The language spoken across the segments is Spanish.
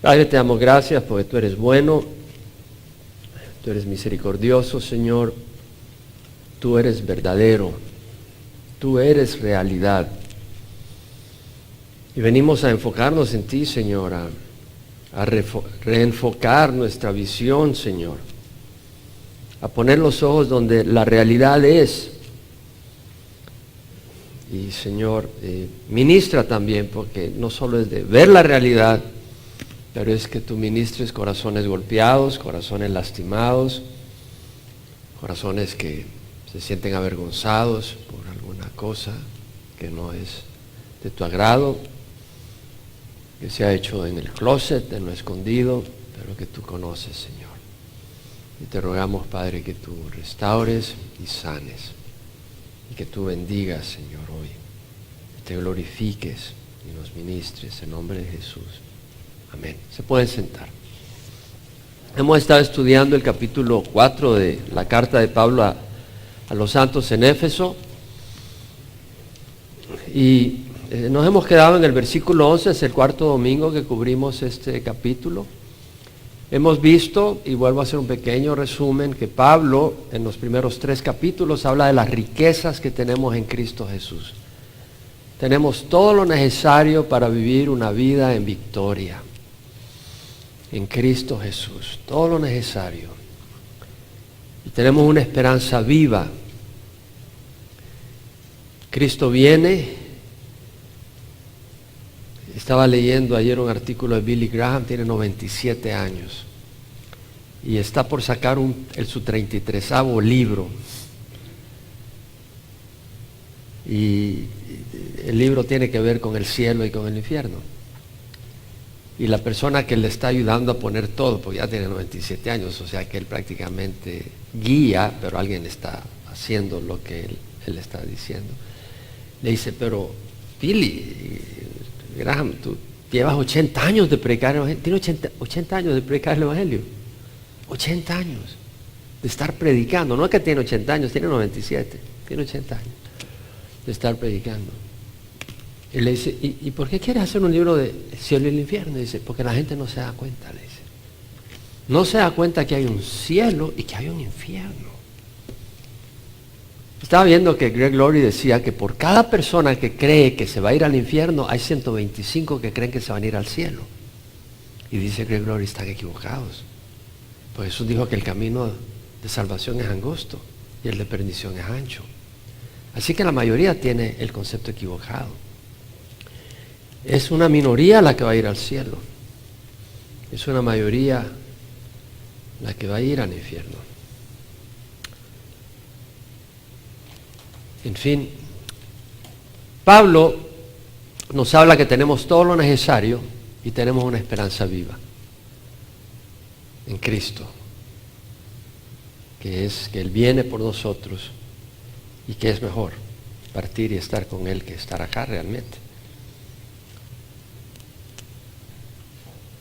Padre, te damos gracias porque tú eres bueno, tú eres misericordioso, Señor, tú eres verdadero, tú eres realidad. Y venimos a enfocarnos en ti, Señor, a reenfocar nuestra visión, Señor, a poner los ojos donde la realidad es. Y, Señor, ministra también, porque no solo es de ver la realidad, pero es que tú ministres corazones golpeados, corazones lastimados, corazones que se sienten avergonzados por alguna cosa que no es de tu agrado, que se ha hecho en el closet, en lo escondido, pero que tú conoces, Señor. Y te rogamos, Padre, que tú restaures y sanes, y que tú bendigas, Señor, hoy, y te glorifiques y nos ministres en nombre de Jesús. Amén. Se pueden sentar. Hemos estado estudiando el capítulo 4 de la carta de Pablo a los santos en Éfeso y nos hemos quedado en el versículo 11, es el cuarto domingo que cubrimos este capítulo. Hemos visto, y vuelvo a hacer un pequeño resumen, que Pablo en los primeros 3 capítulos habla de las riquezas que tenemos en Cristo Jesús. Tenemos todo lo necesario para vivir una vida en victoria. En Cristo Jesús, todo lo necesario. Y tenemos una esperanza viva. Cristo viene. Estaba leyendo ayer un artículo de Billy Graham, tiene 97 años. Y está por sacar su 33º libro. Y el libro tiene que ver con el cielo y con el infierno. Y la persona que le está ayudando a poner todo, porque ya tiene 97 años, o sea que él prácticamente guía, pero alguien está haciendo lo que él está diciendo. Le dice, pero Billy Graham, tú llevas 80 años de predicar el Evangelio, tiene 80 años de predicar el Evangelio, 80 años de estar predicando, no es que tiene 80 años, tiene 97, tiene 80 años de estar predicando. Y le dice, ¿y por qué quieres hacer un libro de el cielo y el infierno? Y dice, porque la gente no se da cuenta, le dice. No se da cuenta que hay un cielo y que hay un infierno. Estaba viendo que Greg Laurie decía que por cada persona que cree que se va a ir al infierno, hay 125 que creen que se van a ir al cielo. Y dice Greg Laurie, están equivocados. Pues Jesús dijo que el camino de salvación es angosto y el de perdición es ancho. Así que la mayoría tiene el concepto equivocado. Es una minoría la que va a ir al cielo. Es una mayoría la que va a ir al infierno. En fin, Pablo nos habla que tenemos todo lo necesario y tenemos una esperanza viva en Cristo, que es que Él viene por nosotros y que es mejor partir y estar con Él que estar acá realmente.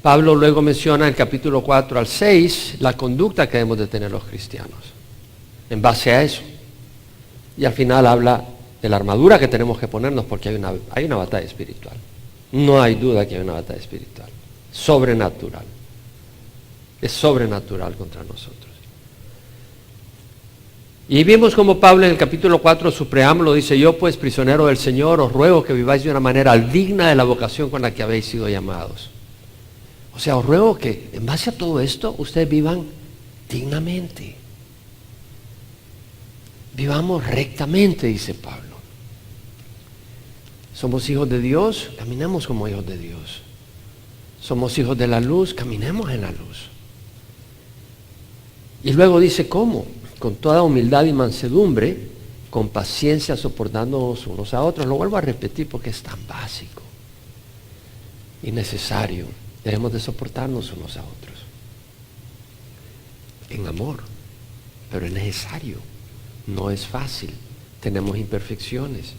Pablo luego menciona en el capítulo 4 al 6 la conducta que debemos de tener los cristianos en base a eso. Y al final habla de la armadura que tenemos que ponernos porque hay una batalla espiritual. No hay duda que hay una batalla espiritual. Sobrenatural. Es sobrenatural contra nosotros. Y vimos como Pablo en el capítulo 4, su preámbulo, dice, yo pues, prisionero del Señor, os ruego que viváis de una manera digna de la vocación con la que habéis sido llamados. O sea, os ruego que en base a todo esto, ustedes vivan dignamente. Vivamos rectamente, dice Pablo. Somos hijos de Dios, caminemos como hijos de Dios. Somos hijos de la luz, caminemos en la luz. Y luego dice, ¿cómo? Con toda humildad y mansedumbre, con paciencia soportándonos unos a otros. Lo vuelvo a repetir porque es tan básico y necesario. Debemos de soportarnos unos a otros. En amor, pero es necesario. No es fácil. Tenemos imperfecciones.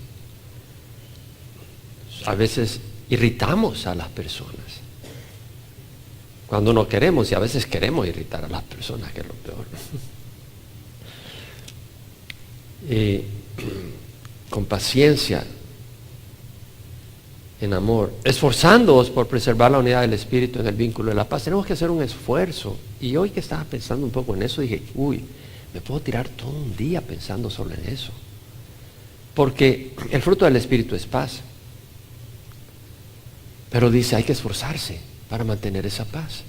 A veces irritamos a las personas. Cuando no queremos, y a veces queremos irritar a las personas, que es lo peor. Con paciencia, en amor, esforzándoos por preservar la unidad del Espíritu en el vínculo de la paz. Tenemos que hacer un esfuerzo. Y hoy que estaba pensando un poco en eso, dije, me puedo tirar todo un día pensando solo en eso. Porque el fruto del Espíritu es paz. Pero dice, hay que esforzarse para mantener esa paz.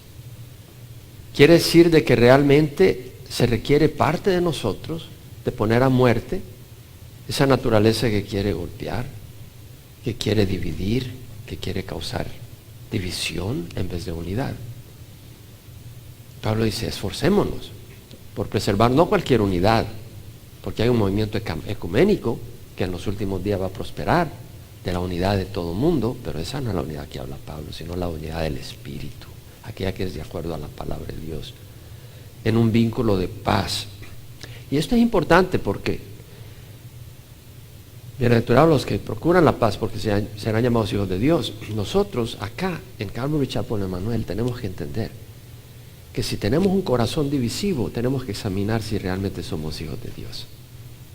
Quiere decir de que realmente se requiere parte de nosotros de poner a muerte esa naturaleza que quiere golpear, que quiere dividir, que quiere causar división en vez de unidad. Pablo dice, esforcémonos por preservar no cualquier unidad, porque hay un movimiento ecuménico que en los últimos días va a prosperar, de la unidad de todo mundo, pero esa no es la unidad que habla Pablo, sino la unidad del Espíritu, aquella que es de acuerdo a la palabra de Dios, en un vínculo de paz. Y esto es importante porque bienaventurados los que procuran la paz, porque serán llamados hijos de Dios. Nosotros acá en Calvary Chapel Emmanuel tenemos que entender que si tenemos un corazón divisivo, tenemos que examinar si realmente somos hijos de Dios.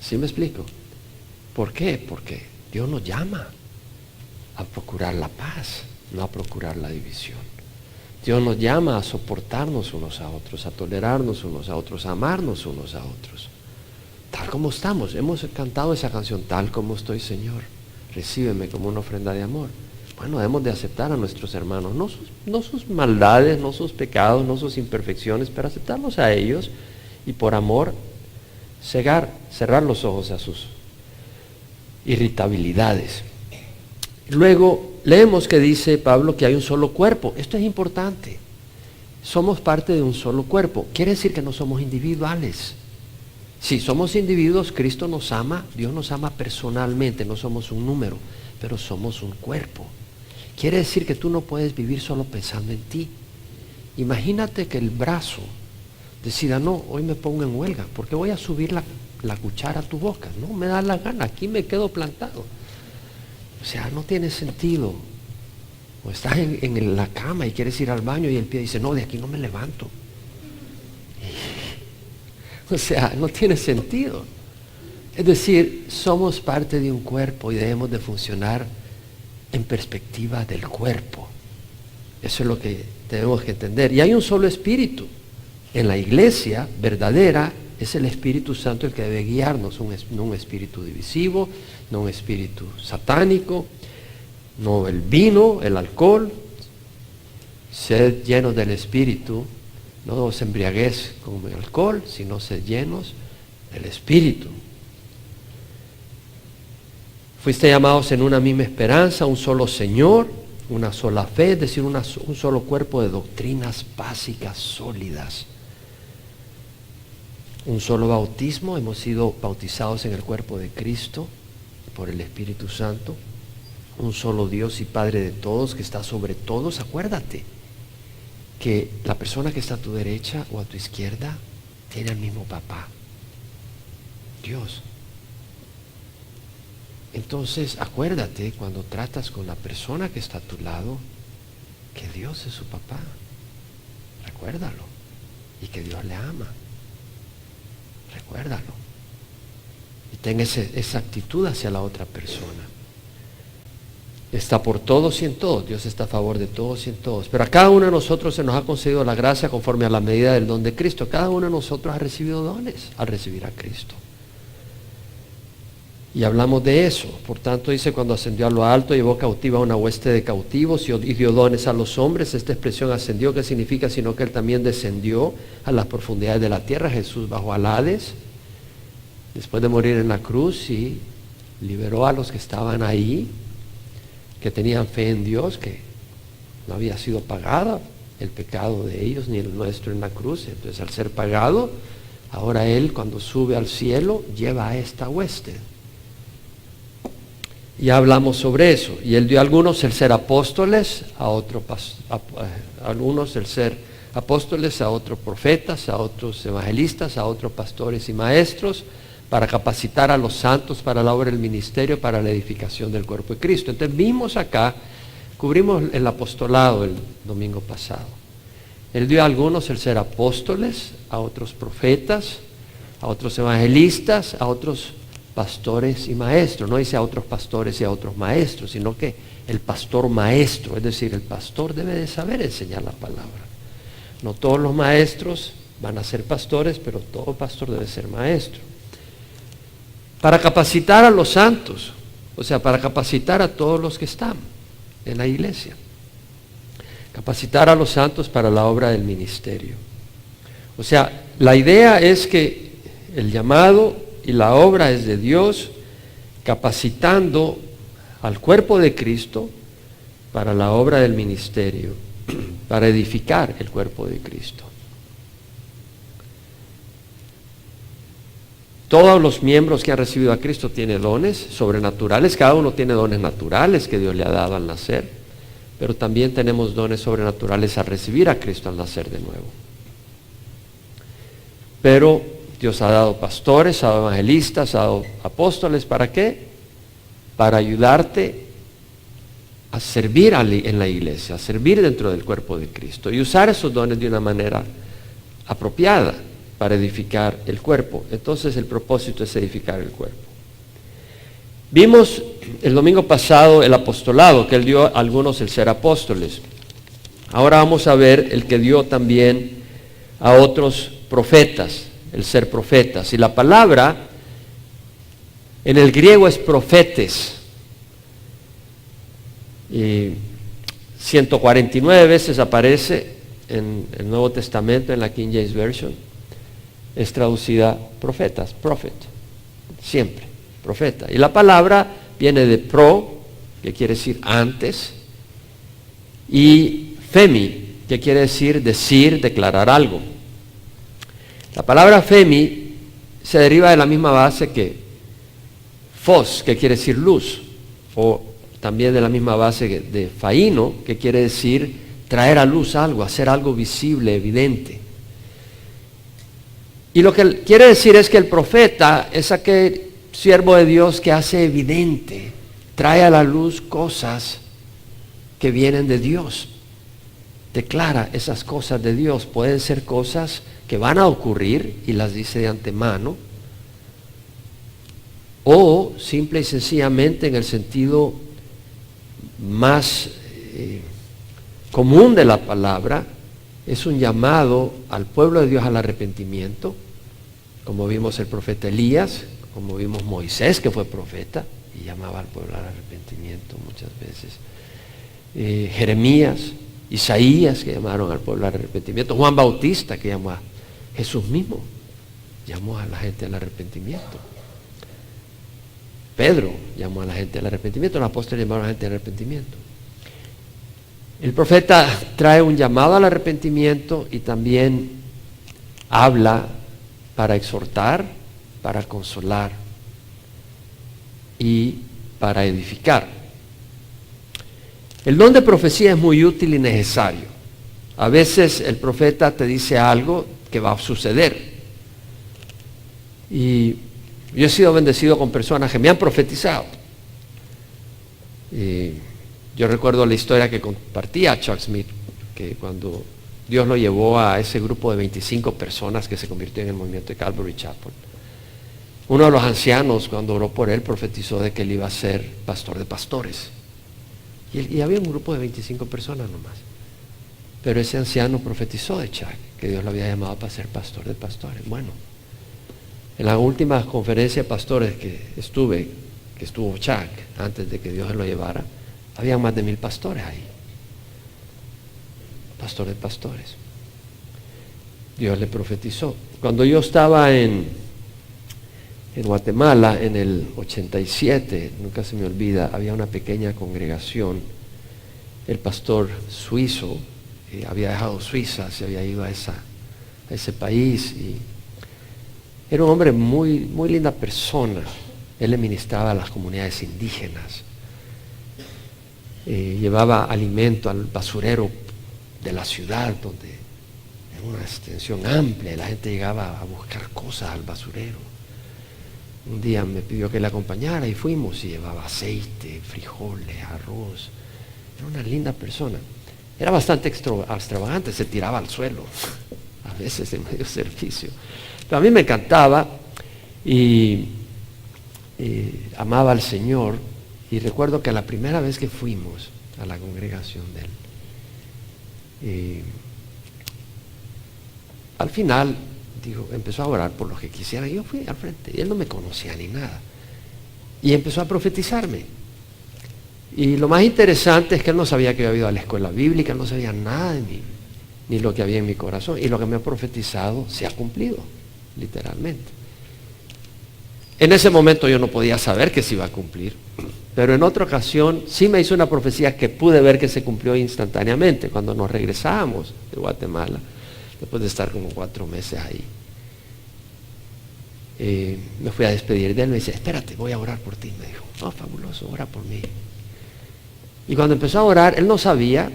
¿Sí me explico? ¿Por qué? Porque Dios nos llama a procurar la paz, no a procurar la división. Dios nos llama a soportarnos unos a otros, a tolerarnos unos a otros, a amarnos unos a otros. Tal como estamos. Hemos cantado esa canción, tal como estoy, Señor, recíbeme como una ofrenda de amor. Bueno, debemos de aceptar a nuestros hermanos, no sus maldades, no sus pecados, no sus imperfecciones, pero aceptarlos a ellos y por amor cerrar los ojos a sus irritabilidades. Luego leemos que dice Pablo que hay un solo cuerpo. Esto es importante. Somos parte de un solo cuerpo. Quiere decir que no somos individuales. Si somos individuos, Cristo nos ama, Dios nos ama personalmente, no somos un número, pero somos un cuerpo. Quiere decir que tú no puedes vivir solo pensando en ti. Imagínate que el brazo decida, no, hoy me pongo en huelga, porque voy a subir la cuchara a tu boca. No, me da la gana, aquí me quedo plantado. O sea, no tiene sentido. O estás en la cama y quieres ir al baño y el pie dice, no, de aquí no me levanto. O sea, no tiene sentido. Es decir, somos parte de un cuerpo y debemos de funcionar en perspectiva del cuerpo. Eso es lo que tenemos que entender. Y hay un solo espíritu. En la iglesia verdadera es el Espíritu Santo el que debe guiarnos, no un espíritu divisivo, no un espíritu satánico, no el vino, el alcohol. Sed llenos del Espíritu, no os embriaguéis con el alcohol, sino sed llenos del Espíritu. Fuiste llamados en una misma esperanza, un solo Señor, una sola fe, es decir, un solo cuerpo de doctrinas básicas, sólidas. Un solo bautismo, hemos sido bautizados en el cuerpo de Cristo por el Espíritu Santo. Un solo Dios y Padre de todos, que está sobre todos. Acuérdate que la persona que está a tu derecha o a tu izquierda tiene al mismo papá, Dios. Entonces, acuérdate cuando tratas con la persona que está a tu lado, que Dios es su papá. Recuérdalo. Y que Dios le ama. Recuérdalo. Y ten esa actitud hacia la otra persona. Está por todos y en todos. Dios está a favor de todos y en todos. Pero a cada uno de nosotros se nos ha concedido la gracia conforme a la medida del don de Cristo. Cada uno de nosotros ha recibido dones al recibir a Cristo. Y hablamos de eso. Por tanto, dice, cuando ascendió a lo alto, llevó cautiva a una hueste de cautivos y dio dones a los hombres. Esta expresión ascendió, ¿qué significa? Sino que Él también descendió a las profundidades de la tierra. Jesús bajó al Hades, después de morir en la cruz, y liberó a los que estaban ahí, que tenían fe en Dios, que no había sido pagada el pecado de ellos ni el nuestro en la cruz. Entonces, al ser pagado, ahora Él, cuando sube al cielo, lleva a esta hueste. Ya hablamos sobre eso. Y Él dio a algunos el ser apóstoles, a algunos el ser apóstoles, a otros profetas, a otros evangelistas, a otros pastores y maestros, para capacitar a los santos para la obra del ministerio, para la edificación del cuerpo de Cristo. Entonces vimos acá, cubrimos el apostolado el domingo pasado. Él dio a algunos el ser apóstoles, a otros profetas, a otros evangelistas, a otros pastores y maestros. No dice a otros pastores y a otros maestros, sino que el pastor maestro, es decir, el pastor debe de saber enseñar la palabra. No todos los maestros van a ser pastores, pero todo pastor debe ser maestro. Para capacitar a los santos, o sea, para capacitar a todos los que están en la iglesia. Capacitar a los santos para la obra del ministerio. O sea, la idea es que el llamado y la obra es de Dios, capacitando al cuerpo de Cristo para la obra del ministerio, para edificar el cuerpo de Cristo. Todos los miembros que han recibido a Cristo tienen dones sobrenaturales, cada uno tiene dones naturales que Dios le ha dado al nacer, pero también tenemos dones sobrenaturales al recibir a Cristo al nacer de nuevo. Pero Dios ha dado pastores, ha dado evangelistas, ha dado apóstoles, ¿para qué? Para ayudarte a servir en la iglesia, a servir dentro del cuerpo de Cristo y usar esos dones de una manera apropiada para edificar el cuerpo. Entonces el propósito es edificar el cuerpo. Vimos el domingo pasado el apostolado, que Él dio a algunos el ser apóstoles. Ahora vamos a ver el que dio también a otros profetas, el ser profetas. Y la palabra en el griego es profetes. Y 149 veces aparece en el Nuevo Testamento, en la King James Version. Es traducida profetas, prophet, siempre, profeta. Y la palabra viene de pro, que quiere decir antes, y femi, que quiere decir, declarar algo. La palabra femi se deriva de la misma base que fos, que quiere decir luz, o también de la misma base de faino, que quiere decir traer a luz algo, hacer algo visible, evidente. Y lo que quiere decir es que el profeta es aquel siervo de Dios que hace evidente, trae a la luz cosas que vienen de Dios. Declara esas cosas de Dios. Pueden ser cosas que van a ocurrir y las dice de antemano, o simple y sencillamente en el sentido más común de la palabra, es un llamado al pueblo de Dios al arrepentimiento, como vimos el profeta Elías, como vimos Moisés, que fue profeta y llamaba al pueblo al arrepentimiento muchas veces. Jeremías, Isaías, que llamaron al pueblo al arrepentimiento. Juan Bautista, que llamó a Jesús mismo, llamó a la gente al arrepentimiento. Pedro llamó a la gente al arrepentimiento, los apóstoles llamaron a la gente al arrepentimiento. El profeta trae un llamado al arrepentimiento y también habla para exhortar, para consolar y para edificar. El don de profecía es muy útil y necesario. A veces el profeta te dice algo que va a suceder. Y yo he sido bendecido con personas que me han profetizado. Yo recuerdo la historia que compartía Chuck Smith, que cuando Dios lo llevó a ese grupo de 25 personas que se convirtió en el movimiento de Calvary Chapel, uno de los ancianos, cuando oró por él, profetizó de que él iba a ser pastor de pastores. Y había un grupo de 25 personas nomás. Pero ese anciano profetizó de Chuck, que Dios lo había llamado para ser pastor de pastores. Bueno, en la última conferencia de pastores que estuvo Chuck, antes de que Dios lo llevara, había más de 1000 pastores ahí. Pastor de pastores. Dios le profetizó. Cuando yo estaba en Guatemala, en el 87, nunca se me olvida, había una pequeña congregación. El pastor suizo había dejado Suiza, se había ido a ese país, y era un hombre muy, muy linda persona. Él le ministraba a las comunidades indígenas. Llevaba alimento al basurero de la ciudad, donde era una extensión amplia, y la gente llegaba a buscar cosas al basurero. Un día me pidió que le acompañara y fuimos, y llevaba aceite, frijoles, arroz. Era una linda persona. Era bastante extravagante, se tiraba al suelo, a veces en medio servicio. Pero a mí me encantaba, y amaba al Señor, y recuerdo que la primera vez que fuimos a la congregación de él, al final empezó a orar por los que quisieran. Yo fui al frente y él no me conocía ni nada, y empezó a profetizarme. Y lo más interesante es que él no sabía que yo había ido a la escuela bíblica, él no sabía nada de mí, ni lo que había en mi corazón, y lo que me ha profetizado se ha cumplido, literalmente. En ese momento yo no podía saber que se iba a cumplir, pero en otra ocasión sí me hizo una profecía que pude ver que se cumplió instantáneamente, cuando nos regresábamos de Guatemala, después de estar como 4 meses ahí. Me fui a despedir de él, me dice, espérate, voy a orar por ti. Me dijo, oh, fabuloso, ora por mí. Y cuando empezó a orar, él no sabía,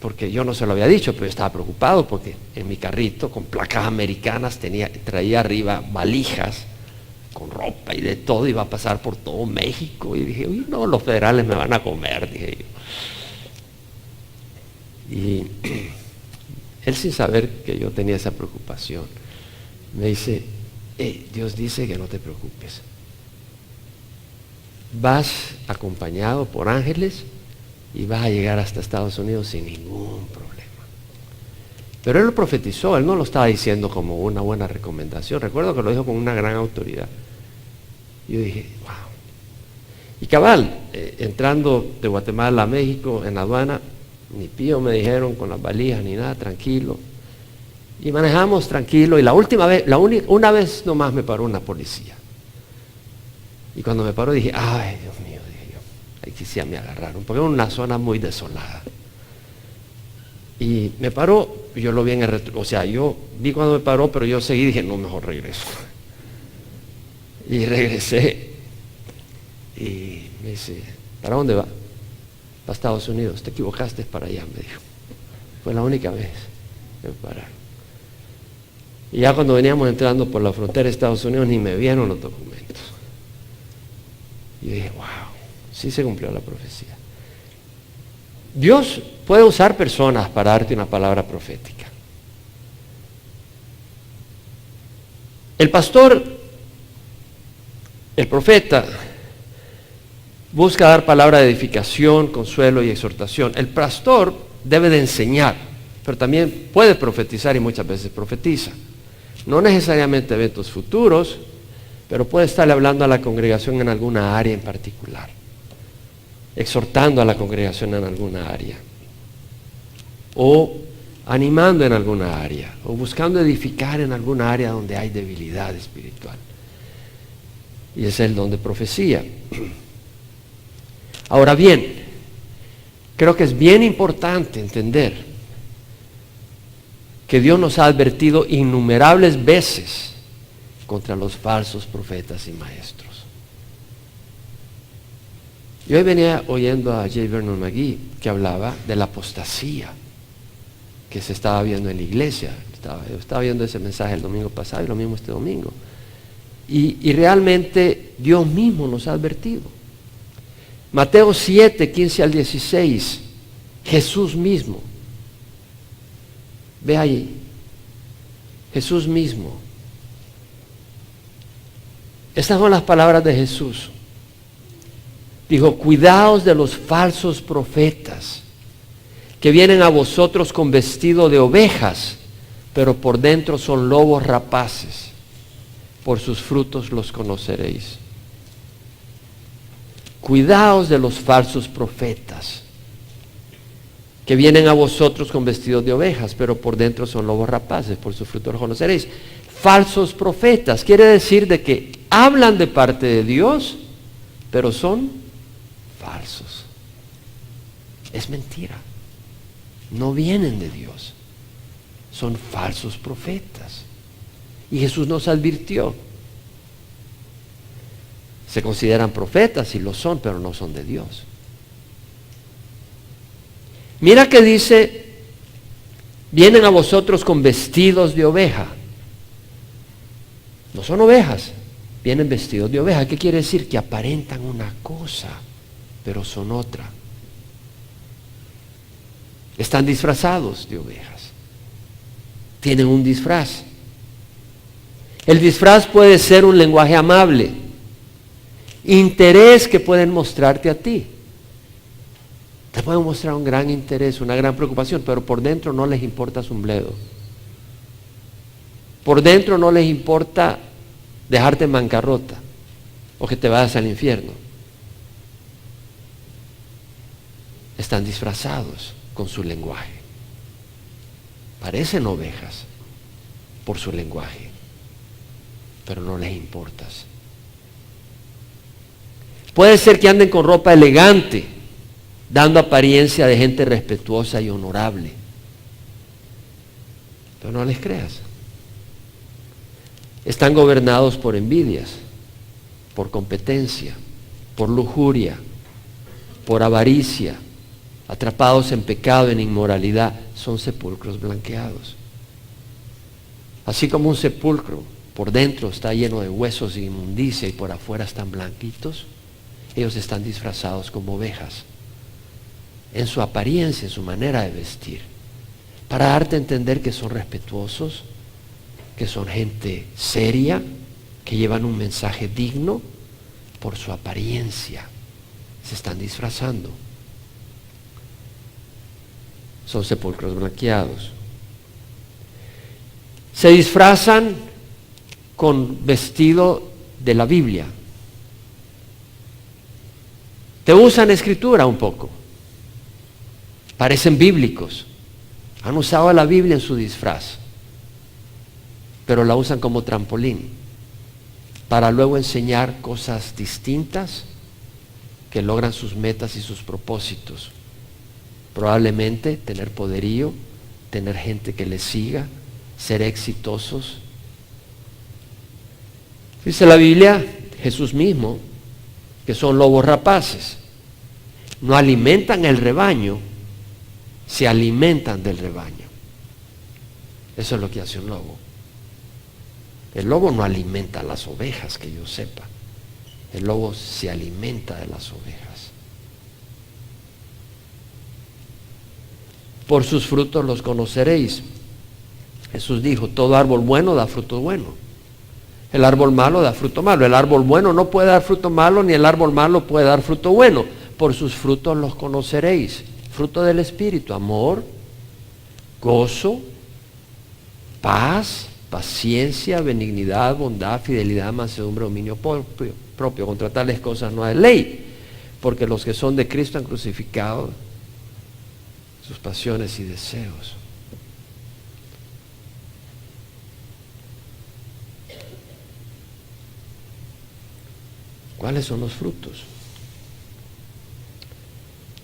porque yo no se lo había dicho, pero yo estaba preocupado porque en mi carrito con placas americanas traía arriba valijas con ropa y de todo, iba a pasar por todo México. Y dije, uy, no, los federales me van a comer, dije yo. Y él, sin saber que yo tenía esa preocupación, me dice, Dios dice que no te preocupes. Vas acompañado por ángeles y vas a llegar hasta Estados Unidos sin ningún problema. Pero él lo profetizó, él no lo estaba diciendo como una buena recomendación. Recuerdo que lo dijo con una gran autoridad. Yo dije, wow. Y cabal, entrando de Guatemala a México en la aduana, ni pío me dijeron con las valijas ni nada, tranquilo. Y manejamos tranquilo, y la última vez, una vez nomás me paró una policía. Y cuando me paró dije, ay, Dios mío, dije yo, ahí sí me agarraron, porque era una zona muy desolada. Y me paró, yo lo vi en el yo vi cuando me paró, pero yo seguí, dije, no, mejor regreso. Y regresé, y me dice, ¿para dónde va? Para Estados Unidos. Te equivocaste, es para allá, me dijo. Fue la única vez que me pararon. Y ya cuando veníamos entrando por la frontera de Estados Unidos, ni me vieron los documentos. Y dije, wow, sí se cumplió la profecía. Dios puede usar personas para darte una palabra profética. El pastor, el profeta, busca dar palabra de edificación, consuelo y exhortación. El pastor debe de enseñar, pero también puede profetizar, y muchas veces profetiza. No necesariamente eventos futuros, pero puede estarle hablando a la congregación en alguna área en particular, exhortando a la congregación en alguna área, o animando en alguna área, o buscando edificar en alguna área donde hay debilidad espiritual. Y ese es el don de profecía. Ahora bien, creo que es bien importante entender que Dios nos ha advertido innumerables veces contra los falsos profetas y maestros. Yo hoy venía oyendo a J. Vernon McGee que hablaba de la apostasía que se estaba viendo en la iglesia. Yo estaba viendo ese mensaje el domingo pasado y lo mismo este domingo. Y realmente Dios mismo nos ha advertido. Mateo 7, 15 al 16, Jesús mismo. Ve ahí, Jesús mismo. Estas son las palabras de Jesús. Dijo, cuidaos de los falsos profetas, que vienen a vosotros con vestido de ovejas, pero por dentro son lobos rapaces. Por sus frutos los conoceréis. Cuidaos de los falsos profetas, que vienen a vosotros con vestidos de ovejas, pero por dentro son lobos rapaces, por sus frutos los conoceréis. Falsos profetas, quiere decir de que hablan de parte de Dios, pero son falsos. Es mentira. No vienen de Dios. Son falsos profetas. Y Jesús nos advirtió. Se consideran profetas y lo son, pero no son de Dios. Mira que dice, vienen a vosotros con vestidos de oveja. No son ovejas, vienen vestidos de oveja. ¿Qué quiere decir? Que aparentan una cosa, pero son otra. Están disfrazados de ovejas. Tienen un disfraz. El disfraz puede ser un lenguaje amable, interés que pueden mostrarte a ti. Te pueden mostrar un gran interés, una gran preocupación, pero por dentro no les importa un bledo. Por dentro no les importa dejarte en bancarrota o que te vayas al infierno. Están disfrazados con su lenguaje. Parecen ovejas por su lenguaje, pero no les importas. Puede ser que anden con ropa elegante, dando apariencia de gente respetuosa y honorable, pero no les creas. Están gobernados por envidias, por competencia, por lujuria, por avaricia, atrapados en pecado, en inmoralidad. Son sepulcros blanqueados. Así como un sepulcro por dentro está lleno de huesos y inmundicia y por afuera están blanquitos, ellos están disfrazados como ovejas en su apariencia, en su manera de vestir, para darte a entender que son respetuosos, que son gente seria, que llevan un mensaje digno. Por su apariencia se están disfrazando. Son sepulcros blanqueados. Se disfrazan con vestido de la Biblia. Te usan escritura un poco. Parecen bíblicos. Han usado la Biblia en su disfraz, pero la usan como trampolín para luego enseñar cosas distintas que logran sus metas y sus propósitos. Probablemente tener poderío, tener gente que les siga, ser exitosos. Dice la Biblia, Jesús mismo, que son lobos rapaces. No alimentan el rebaño, se alimentan del rebaño. Eso es lo que hace un lobo. El lobo no alimenta a las ovejas, que yo sepa. El lobo se alimenta de las ovejas. Por sus frutos los conoceréis. Jesús dijo, todo árbol bueno da fruto bueno. El árbol malo da fruto malo. El árbol bueno no puede dar fruto malo, ni el árbol malo puede dar fruto bueno. Por sus frutos los conoceréis. Fruto del Espíritu, amor, gozo, paz, paciencia, benignidad, bondad, fidelidad, mansedumbre, dominio propio. Contra tales cosas no hay ley, porque los que son de Cristo han crucificado sus pasiones y deseos. ¿Cuáles son los frutos?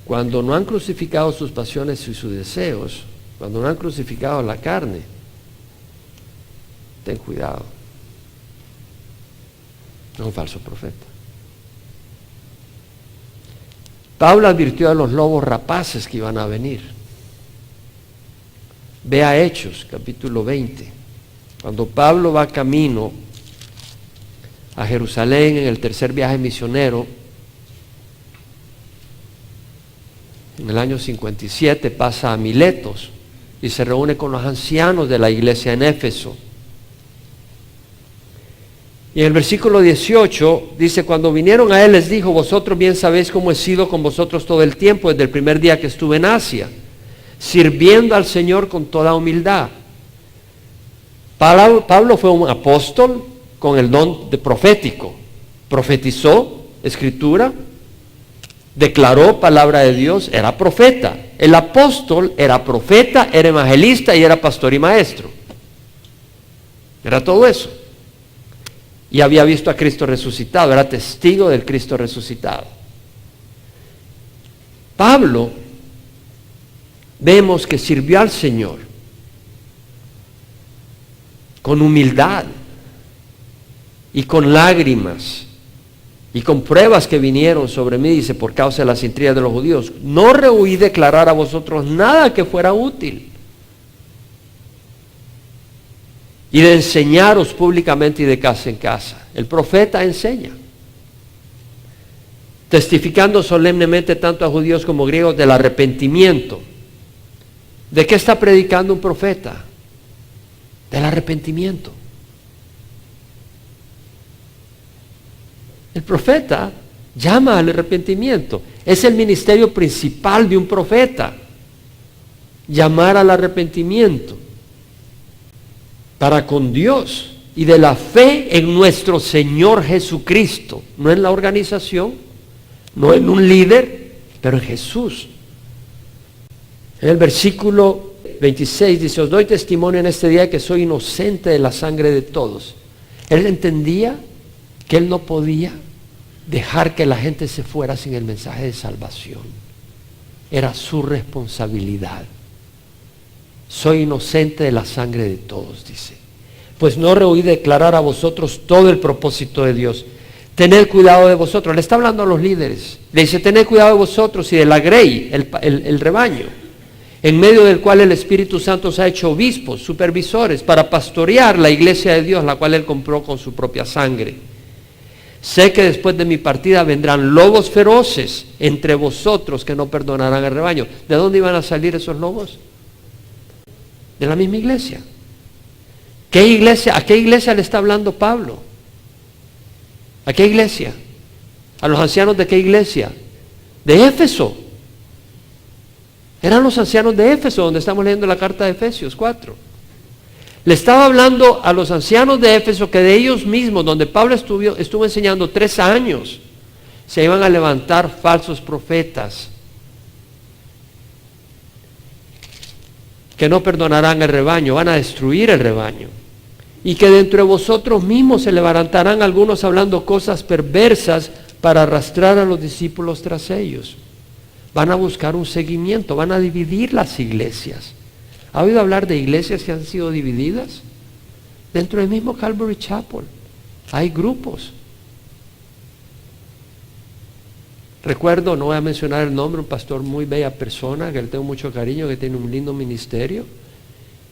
Cuando no han crucificado sus pasiones y sus deseos, cuando no han crucificado la carne, ten cuidado. Es un falso profeta. Pablo advirtió a los lobos rapaces que iban a venir. Ve a Hechos, capítulo 20. Cuando Pablo va camino a Jerusalén en el tercer viaje misionero, en el año 57 pasa a Miletos y se reúne con los ancianos de la iglesia en Éfeso. Y en el versículo 18 dice, cuando vinieron a él les dijo, vosotros bien sabéis cómo he sido con vosotros todo el tiempo, desde el primer día que estuve en Asia, sirviendo al Señor con toda humildad. Pablo fue un apóstol con el don de profético. Profetizó escritura, declaró palabra de Dios, era profeta. El apóstol era profeta, era evangelista y era pastor y maestro. Era todo eso. Y había visto a Cristo resucitado, era testigo del Cristo resucitado. Pablo, vemos que sirvió al Señor con humildad y con lágrimas y con pruebas que vinieron sobre mí, dice, por causa de las intrigas de los judíos. No rehuí declarar a vosotros nada que fuera útil y de enseñaros públicamente y de casa en casa. El profeta enseña, testificando solemnemente tanto a judíos como griegos del arrepentimiento. ¿De qué está predicando un profeta? Del arrepentimiento. El profeta llama al arrepentimiento. Es el ministerio principal de un profeta, llamar al arrepentimiento para con Dios y de la fe en nuestro Señor Jesucristo, no en la organización, no en un líder, pero en Jesús. En el versículo 26 dice: os doy testimonio en este día que soy inocente de la sangre de todos. Él entendía que él no podía dejar que la gente se fuera sin el mensaje de salvación. Era su responsabilidad. Soy inocente de la sangre de todos, dice. Pues no rehuí declarar a vosotros todo el propósito de Dios. Tened cuidado de vosotros. Le está hablando a los líderes. Le dice: tened cuidado de vosotros y de la grey, el rebaño, en medio del cual el Espíritu Santo os ha hecho obispos, supervisores, para pastorear la iglesia de Dios, la cual Él compró con su propia sangre. Sé que después de mi partida vendrán lobos feroces entre vosotros que no perdonarán al rebaño. ¿De dónde iban a salir esos lobos? De la misma iglesia. ¿Qué iglesia? ¿A qué iglesia le está hablando Pablo? ¿A qué iglesia? ¿A los ancianos de qué iglesia? De Éfeso. Eran los ancianos de Éfeso, donde estamos leyendo la carta de Efesios 4. Le estaba hablando a los ancianos de Éfeso que de ellos mismos, donde Pablo estuvo enseñando 3 años, se iban a levantar falsos profetas que no perdonarán el rebaño, van a destruir el rebaño. Y que dentro de vosotros mismos se levantarán algunos hablando cosas perversas para arrastrar a los discípulos tras ellos. Van a buscar un seguimiento, van a dividir las iglesias. ¿Ha oído hablar de iglesias que han sido divididas? Dentro del mismo Calvary Chapel hay grupos. Recuerdo, no voy a mencionar el nombre, un pastor muy bella persona, que le tengo mucho cariño, que tiene un lindo ministerio.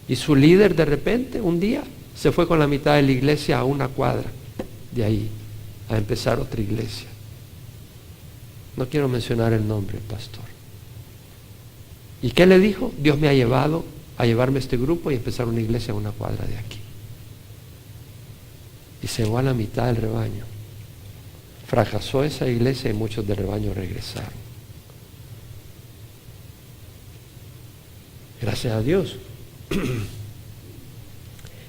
Y su líder de repente, un día, se fue con la mitad de la iglesia a una cuadra de ahí, a empezar otra iglesia. No quiero mencionar el nombre, pastor. ¿Y qué le dijo? Dios me ha llevado a llevarme a este grupo y empezar una iglesia a una cuadra de aquí. Y se fue a la mitad del rebaño. Fracasó esa iglesia y muchos del rebaño regresaron. Gracias a Dios.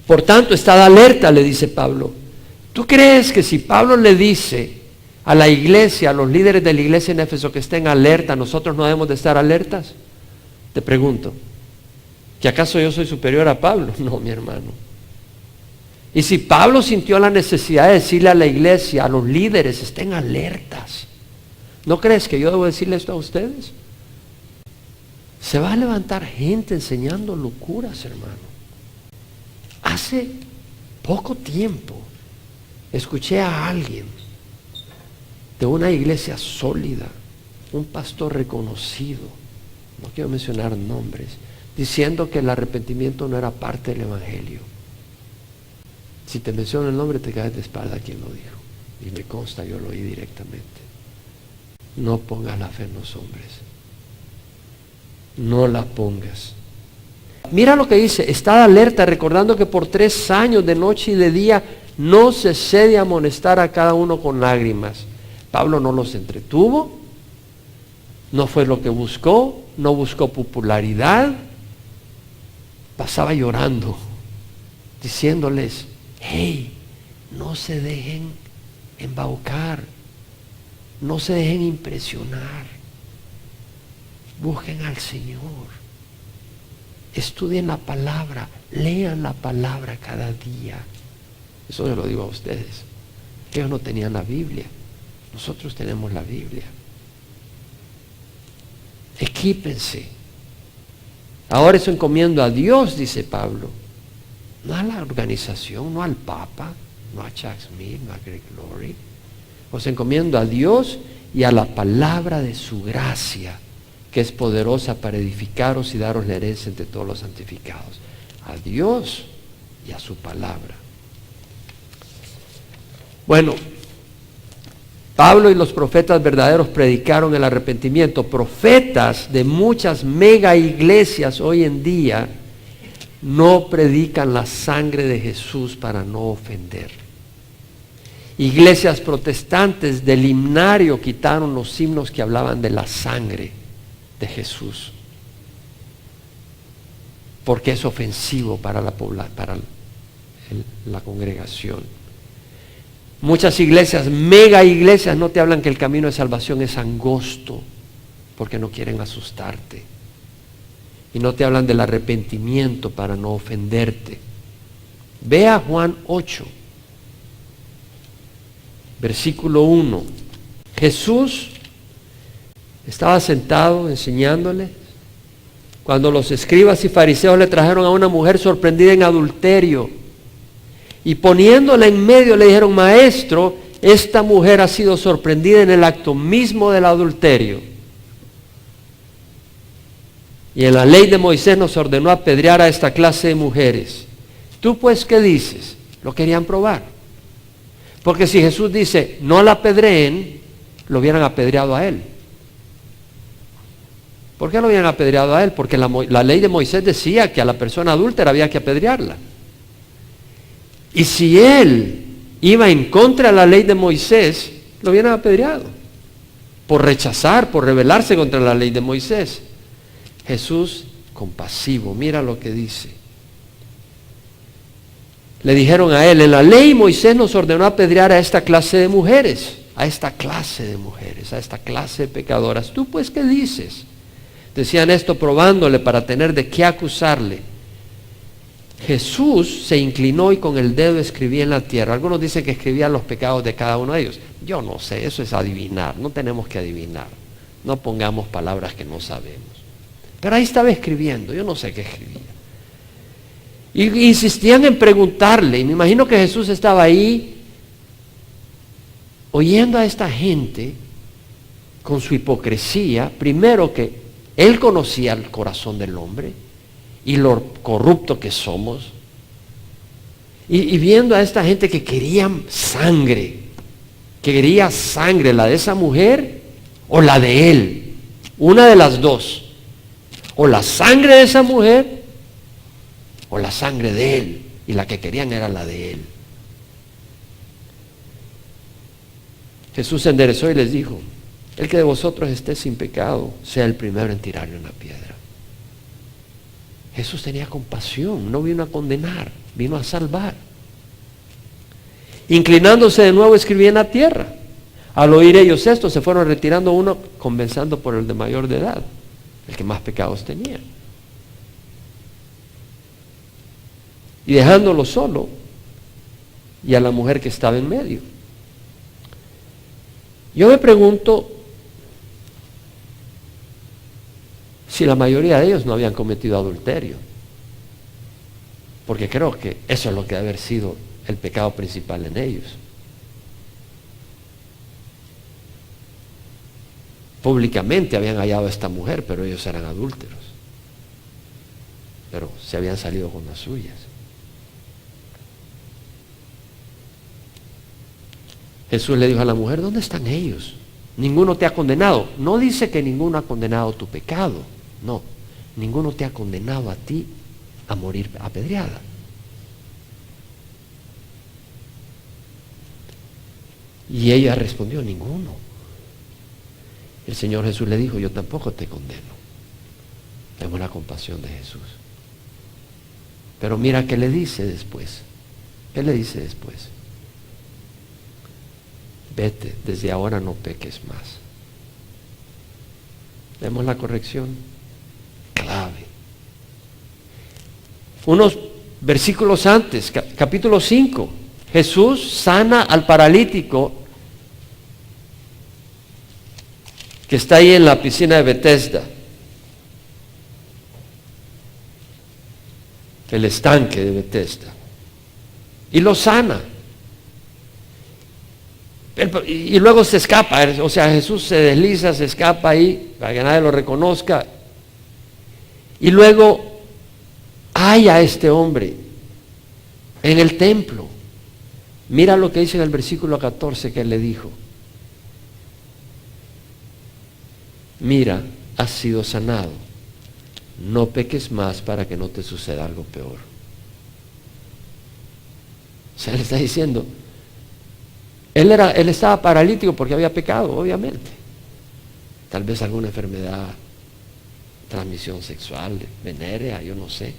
Por tanto, estad alerta, le dice Pablo. ¿Tú crees que si Pablo le dice a la iglesia, a los líderes de la iglesia en Éfeso que estén alerta, nosotros no debemos de estar alertas? Te pregunto, ¿que acaso yo soy superior a Pablo? No, mi hermano. Y si Pablo sintió la necesidad de decirle a la iglesia, a los líderes, estén alertas, ¿no crees que yo debo decirle esto a ustedes? Se va a levantar gente enseñando locuras, hermano. Hace poco tiempo escuché a alguien de una iglesia sólida, un pastor reconocido, no quiero mencionar nombres, diciendo que el arrepentimiento no era parte del evangelio. Si te menciono el nombre, te caes de espalda quien lo dijo. Y me consta, yo lo oí directamente. No pongas la fe en los hombres. No la pongas. Mira lo que dice: estad alerta, recordando que por 3 años de noche y de día no cesé de amonestar a cada uno con lágrimas. Pablo no los entretuvo, no fue lo que buscó, no buscó popularidad, pasaba llorando, diciéndoles: hey, no se dejen embaucar, no se dejen impresionar, busquen al Señor, estudien la palabra, lean la palabra cada día. Eso se lo digo a ustedes. Ellos no tenían la Biblia, nosotros tenemos la Biblia. Equípense. Ahora eso encomiendo a Dios, dice Pablo, no a la organización, no al Papa, no a Chuck Smith, no a Greg Laurie. Os encomiendo a Dios y a la palabra de su gracia, que es poderosa para edificaros y daros la herencia entre todos los santificados. A Dios y a su palabra. Bueno, Pablo y los profetas verdaderos predicaron el arrepentimiento. Profetas de muchas mega iglesias hoy en día no predican la sangre de Jesús para no ofender. Iglesias protestantes del himnario quitaron los himnos que hablaban de la sangre de Jesús, porque es ofensivo para la congregación. Muchas iglesias, mega iglesias, no te hablan que el camino de salvación es angosto, porque no quieren asustarte. Y no te hablan del arrepentimiento para no ofenderte. Ve a Juan 8, versículo 1. Jesús estaba sentado enseñándole cuando los escribas y fariseos le trajeron a una mujer sorprendida en adulterio. Y poniéndola en medio le dijeron: Maestro, esta mujer ha sido sorprendida en el acto mismo del adulterio. Y en la ley de Moisés nos ordenó apedrear a esta clase de mujeres. ¿Tú pues qué dices? Lo querían probar. Porque si Jesús dice, no la apedreen, lo hubieran apedreado a él. ¿Por qué lo habían apedreado a él? Porque la ley de Moisés decía que a la persona adúltera había que apedrearla. Y si él iba en contra de la ley de Moisés, lo hubieran apedreado. Por rechazar, por rebelarse contra la ley de Moisés. Jesús, compasivo, mira lo que dice. Le dijeron a él: en la ley Moisés nos ordenó apedrear a esta clase de mujeres, a esta clase de pecadoras. ¿Tú pues qué dices? Decían esto probándole para tener de qué acusarle. Jesús se inclinó y con el dedo escribía en la tierra. Algunos dicen que escribía los pecados de cada uno de ellos. Yo no sé, eso es adivinar, no tenemos que adivinar. No pongamos palabras que no sabemos. Pero ahí estaba escribiendo, yo no sé qué escribía. Y insistían en preguntarle, y me imagino que Jesús estaba ahí oyendo a esta gente con su hipocresía. Primero, que él conocía el corazón del hombre y lo corrupto que somos, y viendo a esta gente que querían sangre, quería sangre, la de esa mujer o la de él, una de las dos, o la sangre de esa mujer o la sangre de él, y la que querían era la de él. Jesús se enderezó y les dijo: el que de vosotros esté sin pecado, sea el primero en tirarle una piedra. Jesús tenía compasión, no vino a condenar, vino a salvar. Inclinándose de nuevo, escribía en la tierra. Al oír ellos esto, se fueron retirando, uno comenzando por el de mayor de edad, el que más pecados tenía. Y dejándolo solo, y a la mujer que estaba en medio. Yo me pregunto si la mayoría de ellos no habían cometido adulterio, porque creo que eso es lo que debe haber sido el pecado principal en ellos. Públicamente habían hallado a esta mujer, pero ellos eran adúlteros, pero se habían salido con las suyas. Jesús le dijo a la mujer: ¿dónde están ellos? Ninguno te ha condenado. No dice que ninguno ha condenado tu pecado. No, ninguno te ha condenado a ti a morir apedreada. Y ella respondió: ninguno. El Señor Jesús le dijo: yo tampoco te condeno. Tengo la compasión de Jesús. Pero mira qué le dice después. ¿Qué le dice después? Vete, desde ahora no peques más. Vemos la corrección clave. Unos versículos antes, capítulo 5, Jesús sana al paralítico que está ahí en la piscina de Bethesda, el estanque de Bethesda, y lo sana. Y luego se escapa, o sea, Jesús se desliza, se escapa ahí para que nadie lo reconozca, y luego halla a este hombre en el templo. Mira lo que dice en el versículo 14 que él le dijo: mira, has sido sanado, no peques más para que no te suceda algo peor. O sea, le está diciendo: Él estaba paralítico porque había pecado, obviamente. Tal vez alguna enfermedad, transmisión sexual, venérea, yo no sé.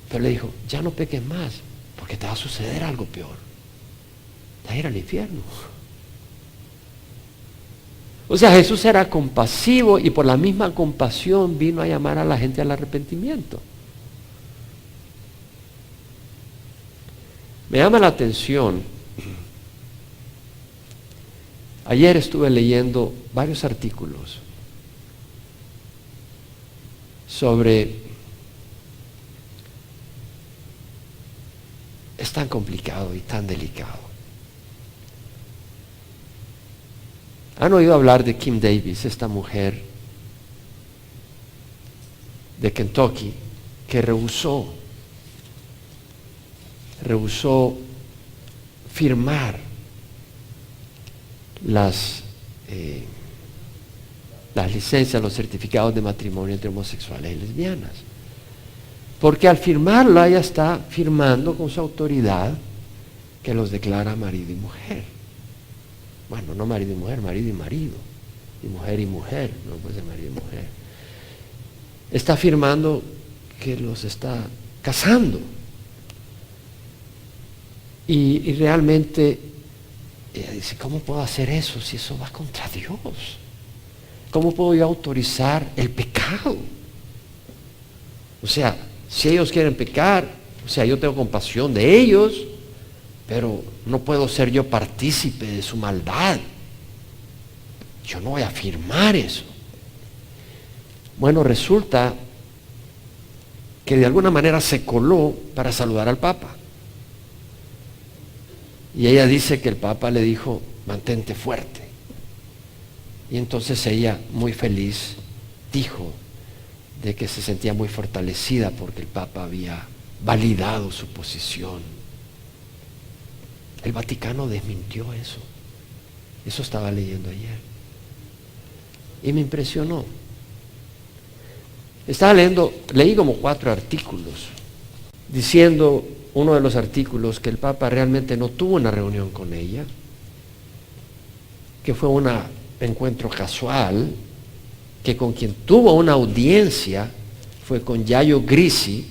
Pero le dijo, ya no peques más, porque te va a suceder algo peor. Te vas a ir al infierno. O sea, Jesús era compasivo y por la misma compasión vino a llamar a la gente al arrepentimiento. Me llama la atención. Ayer estuve leyendo varios artículos sobre... Es tan complicado y tan delicado. ¿Han oído hablar de Kim Davis, esta mujer de Kentucky que rehusó firmar las licencias, los certificados de matrimonio entre homosexuales y lesbianas? Porque al firmarlo ella está firmando con su autoridad que los declara marido y mujer. Bueno, no marido y mujer, marido y marido. Y mujer, no puede ser marido y mujer. Está afirmando que los está casando. Y realmente, ella dice, ¿cómo puedo hacer eso si eso va contra Dios? ¿Cómo puedo yo autorizar el pecado? O sea, si ellos quieren pecar, o sea, yo tengo compasión de ellos, pero no puedo ser yo partícipe de su maldad. Yo no voy a afirmar eso. Bueno, resulta que de alguna manera se coló para saludar al Papa. Y ella dice que el Papa le dijo, mantente fuerte. Y entonces ella, muy feliz, dijo de que se sentía muy fortalecida porque el Papa había validado su posición. El Vaticano desmintió eso. Eso estaba leyendo ayer. Y me impresionó. Leí como 4 artículos, diciendo, uno de los artículos, que el Papa realmente no tuvo una reunión con ella, que fue un encuentro casual, que con quien tuvo una audiencia fue con Yayo Grisi,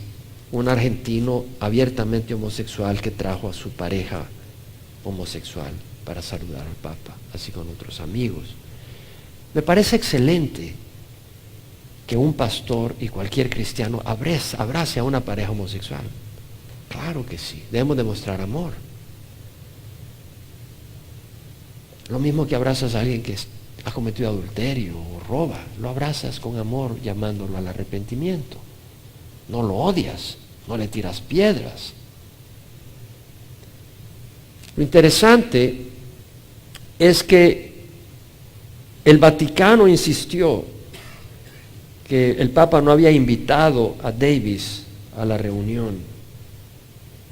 un argentino abiertamente homosexual que trajo a su pareja homosexual para saludar al Papa, así con otros amigos. Me parece excelente que un pastor y cualquier cristiano abrace a una pareja homosexual. Claro que sí, debemos demostrar amor. Lo mismo que abrazas a alguien que ha cometido adulterio o roba, lo abrazas con amor llamándolo al arrepentimiento. No lo odias, no le tiras piedras. Lo interesante es que el Vaticano insistió que el Papa no había invitado a Davis a la reunión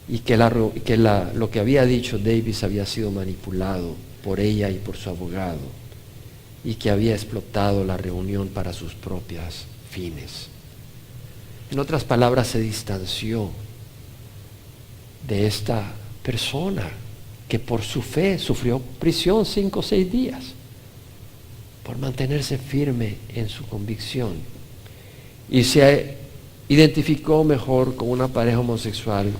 y que lo que había dicho Davis había sido manipulado por ella y por su abogado y que había explotado la reunión para sus propios fines. En otras palabras, se distanció de esta persona que por su fe sufrió prisión 5 o 6 días por mantenerse firme en su convicción, y se identificó mejor con una pareja homosexual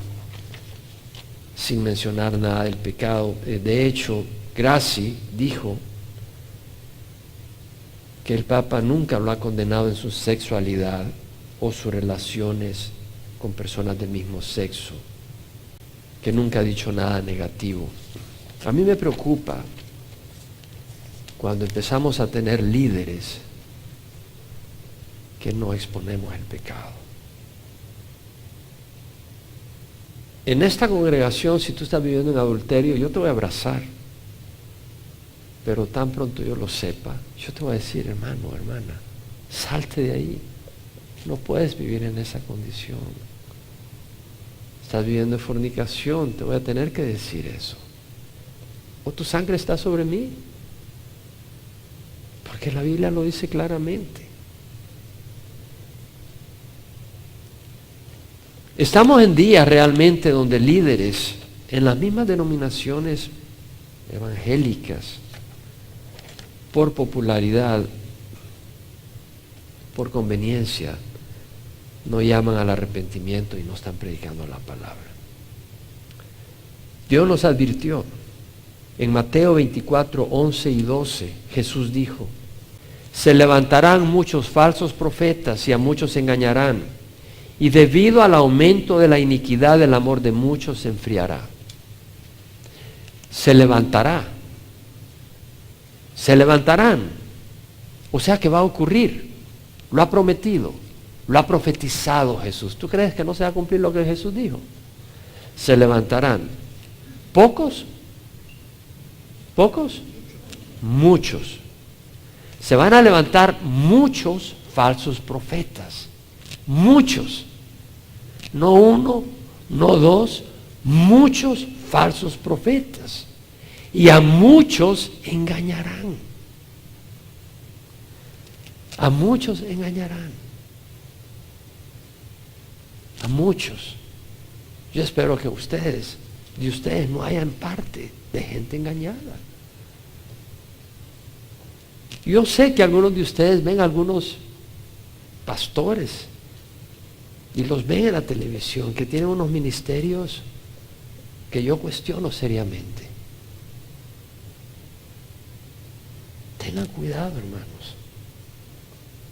sin mencionar nada del pecado. De hecho, Grassi dijo que el Papa nunca lo ha condenado en su sexualidad o sus relaciones con personas del mismo sexo, que nunca ha dicho nada negativo. A mí me preocupa cuando empezamos a tener líderes que no exponemos el pecado. En esta congregación, si tú estás viviendo en adulterio, yo te voy a abrazar, pero tan pronto yo lo sepa, yo te voy a decir, hermano, hermana, salte de ahí. No puedes vivir en esa condición. Estás viviendo en fornicación, te voy a tener que decir eso. O tu sangre está sobre mí, porque la Biblia lo dice claramente. Estamos en días realmente donde líderes en las mismas denominaciones evangélicas, por popularidad, por conveniencia, no llaman al arrepentimiento y no están predicando la palabra. Dios nos advirtió. En Mateo 24, 11 y 12, Jesús dijo: se levantarán muchos falsos profetas y a muchos engañarán, y debido al aumento de la iniquidad el amor de muchos se enfriará. Se levantará. Se levantarán. O sea que va a ocurrir. Lo ha prometido. Lo ha profetizado Jesús. ¿Tú crees que no se va a cumplir lo que Jesús dijo? Se levantarán. ¿Pocos? ¿Pocos? Muchos. Se van a levantar muchos falsos profetas. Muchos. No uno, no dos, muchos falsos profetas. Y a muchos engañarán. A muchos engañarán. A muchos. Yo espero que ustedes no hayan parte de gente engañada. Yo sé que algunos de ustedes ven a algunos pastores y los ven en la televisión que tienen unos ministerios que yo cuestiono seriamente. Tengan cuidado, hermanos.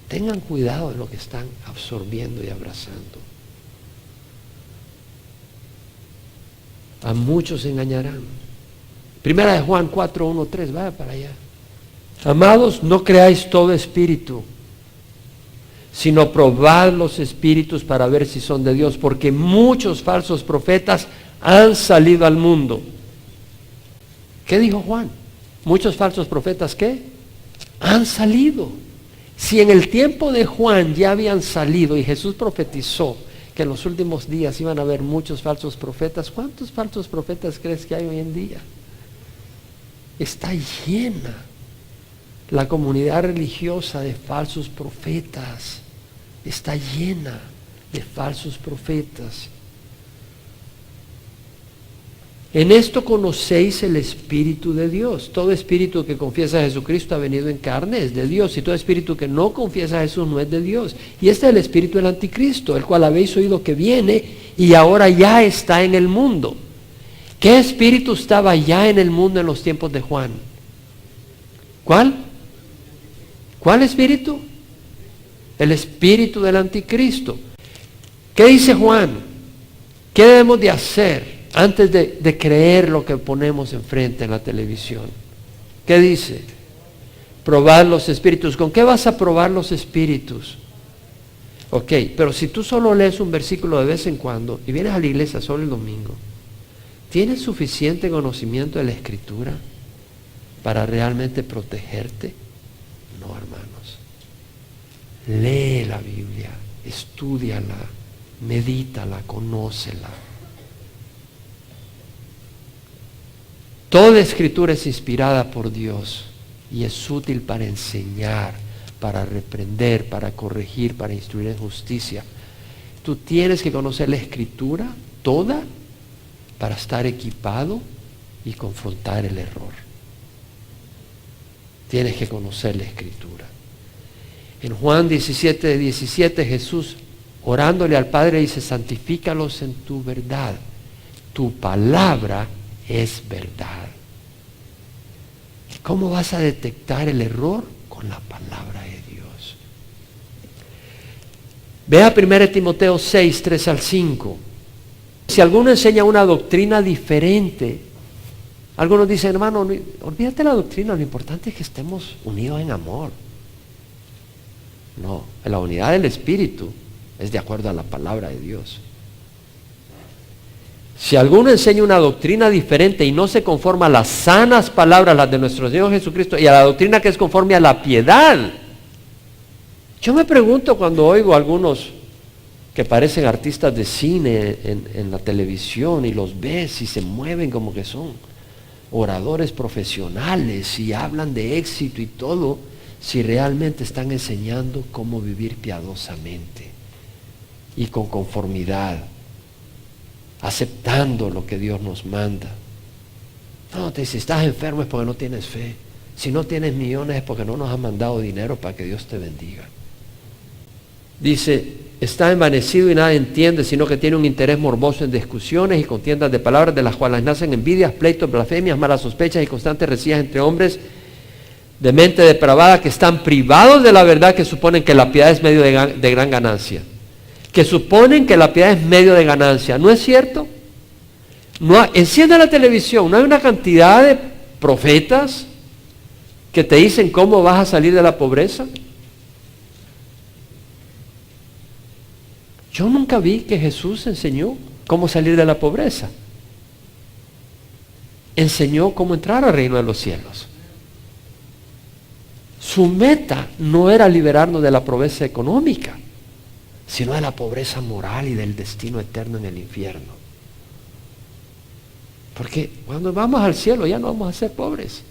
Tengan cuidado de lo que están absorbiendo y abrazando. A muchos engañarán. Primera de Juan 4, 1, 3, vaya para allá. Amados, no creáis todo espíritu, sino probad los espíritus para ver si son de Dios, porque muchos falsos profetas han salido al mundo. ¿Qué dijo Juan? Muchos falsos profetas, ¿qué? Han salido. Si en el tiempo de Juan ya habían salido y Jesús profetizó que en los últimos días iban a haber muchos falsos profetas, ¿cuántos falsos profetas crees que hay hoy en día? Está llena la comunidad religiosa de falsos profetas. Está llena de falsos profetas. En esto conocéis el Espíritu de Dios. Todo espíritu que confiesa a Jesucristo ha venido en carne, es de Dios. Y todo espíritu que no confiesa a Jesús no es de Dios. Y este es el espíritu del anticristo, el cual habéis oído que viene y ahora ya está en el mundo. ¿Qué espíritu estaba ya en el mundo en los tiempos de Juan? ¿Cuál? ¿Cuál espíritu? El espíritu del anticristo. ¿Qué dice Juan? ¿Qué debemos de hacer antes de creer lo que ponemos enfrente en la televisión? ¿Qué dice? Probar los espíritus. ¿Con qué vas a probar los espíritus? Ok, pero si tú solo lees un versículo de vez en cuando y vienes a la iglesia solo el domingo, ¿tienes suficiente conocimiento de la Escritura para realmente protegerte? No, hermanos. Lee la Biblia, estúdiala, medítala, conócela. Toda Escritura es inspirada por Dios y es útil para enseñar, para reprender, para corregir, para instruir en justicia. Tú tienes que conocer la Escritura toda para estar equipado y confrontar el error. Tienes que conocer la Escritura. En Juan 17, 17, Jesús, orándole al Padre, dice: santifícalos en tu verdad. Tu palabra es verdad. ¿Cómo vas a detectar el error? Con la palabra de Dios. Vea 1 Timoteo 6, 3 al 5. Si alguno enseña una doctrina diferente, algunos dicen: hermano, olvídate la doctrina, lo importante es que estemos unidos en amor. No, la unidad del Espíritu es de acuerdo a la palabra de Dios. Si alguno enseña una doctrina diferente y no se conforma a las sanas palabras, las de nuestro Señor Jesucristo, y a la doctrina que es conforme a la piedad. Yo me pregunto cuando oigo a algunos que parecen artistas de cine en la televisión y los ves y se mueven como que son oradores profesionales y hablan de éxito y todo, si realmente están enseñando cómo vivir piadosamente y con conformidad, aceptando lo que Dios nos manda. No, si estás enfermo es porque no tienes fe. Si no tienes millones es porque no nos han mandado dinero para que Dios te bendiga. Dice, está envanecido y nada entiende, sino que tiene un interés morboso en discusiones y contiendas de palabras, de las cuales nacen envidias, pleitos, blasfemias, malas sospechas y constantes rencillas entre hombres de mente depravada, que están privados de la verdad, que suponen que la piedad es medio de gran ganancia. Que suponen que la piedad es medio de ganancia. ¿No es cierto? Enciende la televisión, no hay una cantidad de profetas que te dicen cómo vas a salir de la pobreza. Yo nunca vi que Jesús enseñó cómo salir de la pobreza. Enseñó cómo entrar al reino de los cielos. Su meta no era liberarnos de la pobreza económica, sino de la pobreza moral y del destino eterno en el infierno. Porque cuando vamos al cielo ya no vamos a ser pobres.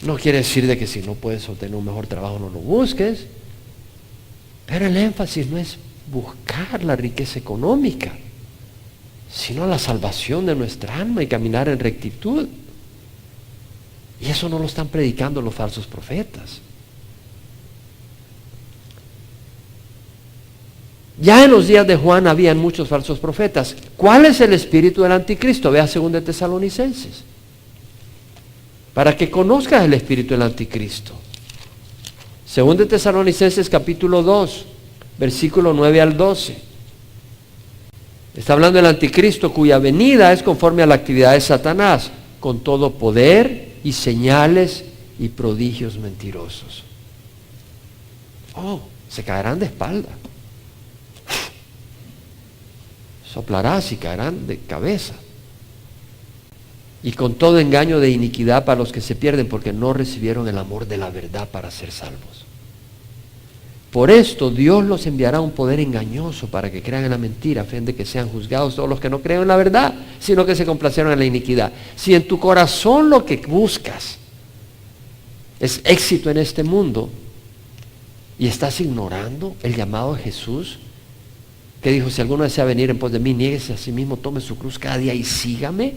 No quiere decir de que si no puedes obtener un mejor trabajo no lo busques, pero el énfasis no es buscar la riqueza económica, sino la salvación de nuestra alma y caminar en rectitud. Y eso no lo están predicando los falsos profetas. Ya en los días de Juan habían muchos falsos profetas. ¿Cuál es el espíritu del anticristo? Vea 2 Tesalonicenses. Para que conozcas el espíritu del anticristo. 2 Tesalonicenses capítulo 2, versículo 9 al 12. Está hablando del anticristo, cuya venida es conforme a la actividad de Satanás, con todo poder y señales y prodigios mentirosos. Se caerán de espalda. Soplarás y caerán de cabeza. Y con todo engaño de iniquidad para los que se pierden, porque no recibieron el amor de la verdad para ser salvos. Por esto Dios los enviará un poder engañoso para que crean en la mentira, a fin de que sean juzgados todos los que no creen en la verdad, sino que se complacieron en la iniquidad. Si en tu corazón lo que buscas es éxito en este mundo y estás ignorando el llamado de Jesús, que dijo, si alguno desea venir en pos de mí, niéguese a sí mismo, tome su cruz cada día y sígame.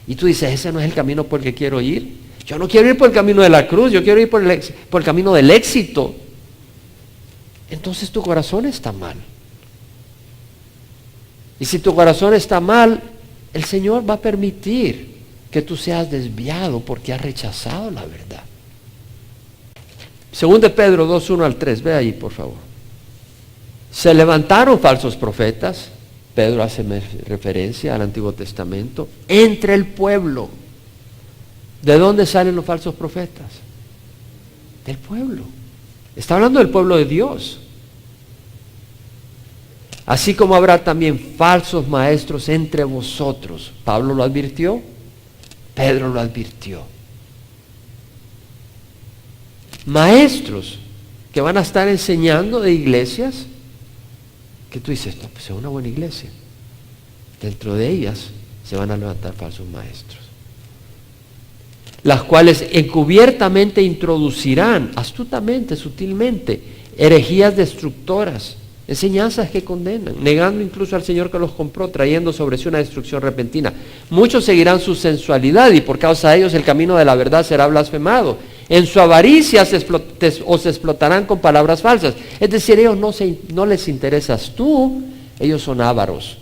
Y tú dices, ese no es el camino por el que quiero ir. Yo no quiero ir por el camino de la cruz, yo quiero ir por el camino del éxito. Entonces tu corazón está mal. Y si tu corazón está mal, el Señor va a permitir que tú seas desviado porque has rechazado la verdad. 2 Pedro 2, 1 al 3, ve ahí por favor. Se levantaron falsos profetas, Pedro hace referencia al Antiguo Testamento, entre el pueblo. ¿De dónde salen los falsos profetas? Del pueblo. Está hablando del pueblo de Dios. Así como habrá también falsos maestros entre vosotros. Pablo lo advirtió, Pedro lo advirtió. Maestros que van a estar enseñando de iglesias, que tú dices, no, pues es una buena iglesia. Dentro de ellas se van a levantar falsos maestros, las cuales encubiertamente introducirán, astutamente, sutilmente, herejías destructoras, enseñanzas que condenan, negando incluso al Señor que los compró, trayendo sobre sí una destrucción repentina. Muchos seguirán su sensualidad y por causa de ellos el camino de la verdad será blasfemado. En su avaricia os explotarán con palabras falsas. Es decir, ellos no les interesas tú, ellos son ávaros.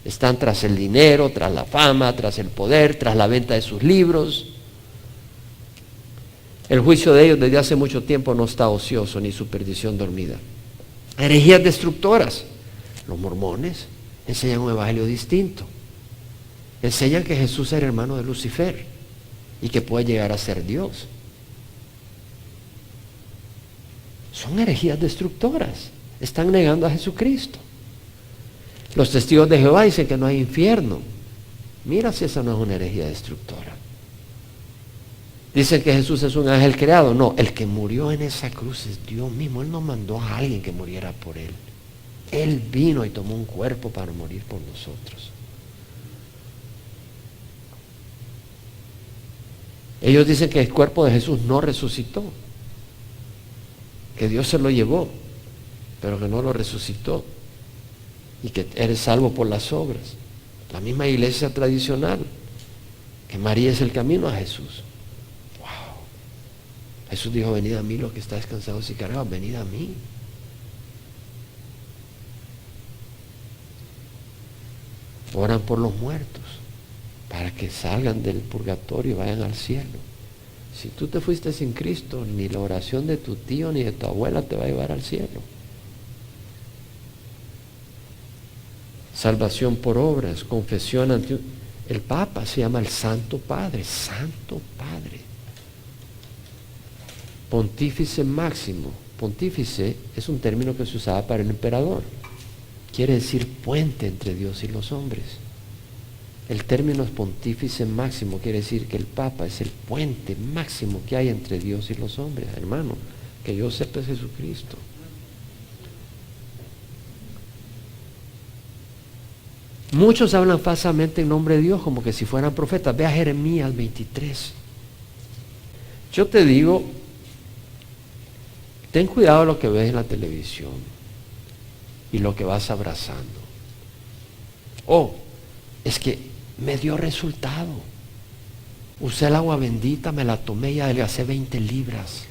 Están tras el dinero, tras la fama, tras el poder, tras la venta de sus libros. El juicio de ellos desde hace mucho tiempo no está ocioso, ni su perdición dormida. Herejías destructoras. Los mormones enseñan un evangelio distinto. Enseñan que Jesús era hermano de Lucifer y que puede llegar a ser Dios. Son herejías destructoras. Están negando a Jesucristo. Los testigos de Jehová dicen que no hay infierno. Mira si esa no es una herejía destructora. Dicen que Jesús es un ángel creado. No, el que murió en esa cruz es Dios mismo. Él no mandó a alguien que muriera por él. Él vino y tomó un cuerpo para morir por nosotros. Ellos dicen que el cuerpo de Jesús no resucitó, que Dios se lo llevó, pero que no lo resucitó y que eres salvo por las obras. La misma iglesia tradicional, que María es el camino a Jesús. Wow. Jesús dijo, venid a mí los que estáis cansados y cargados, venid a mí. Oran por los muertos, para que salgan del purgatorio y vayan al cielo. Si tú te fuiste sin Cristo, ni la oración de tu tío ni de tu abuela te va a llevar al cielo. Salvación por obras, confesión ante el Papa se llama el Santo Padre, Santo Padre. Pontífice máximo. Pontífice es un término que se usaba para el emperador. Quiere decir puente entre Dios y los hombres. El término es pontífice máximo, quiere decir que el Papa es el puente máximo que hay entre Dios y los hombres, hermano. Que yo sepa es Jesucristo. Muchos hablan falsamente en nombre de Dios como que si fueran profetas. Ve a Jeremías 23. Yo te digo, ten cuidado de lo que ves en la televisión y lo que vas abrazando. Oh, es que me dio resultado. Usé el agua bendita, me la tomé y adelgacé 20 libras.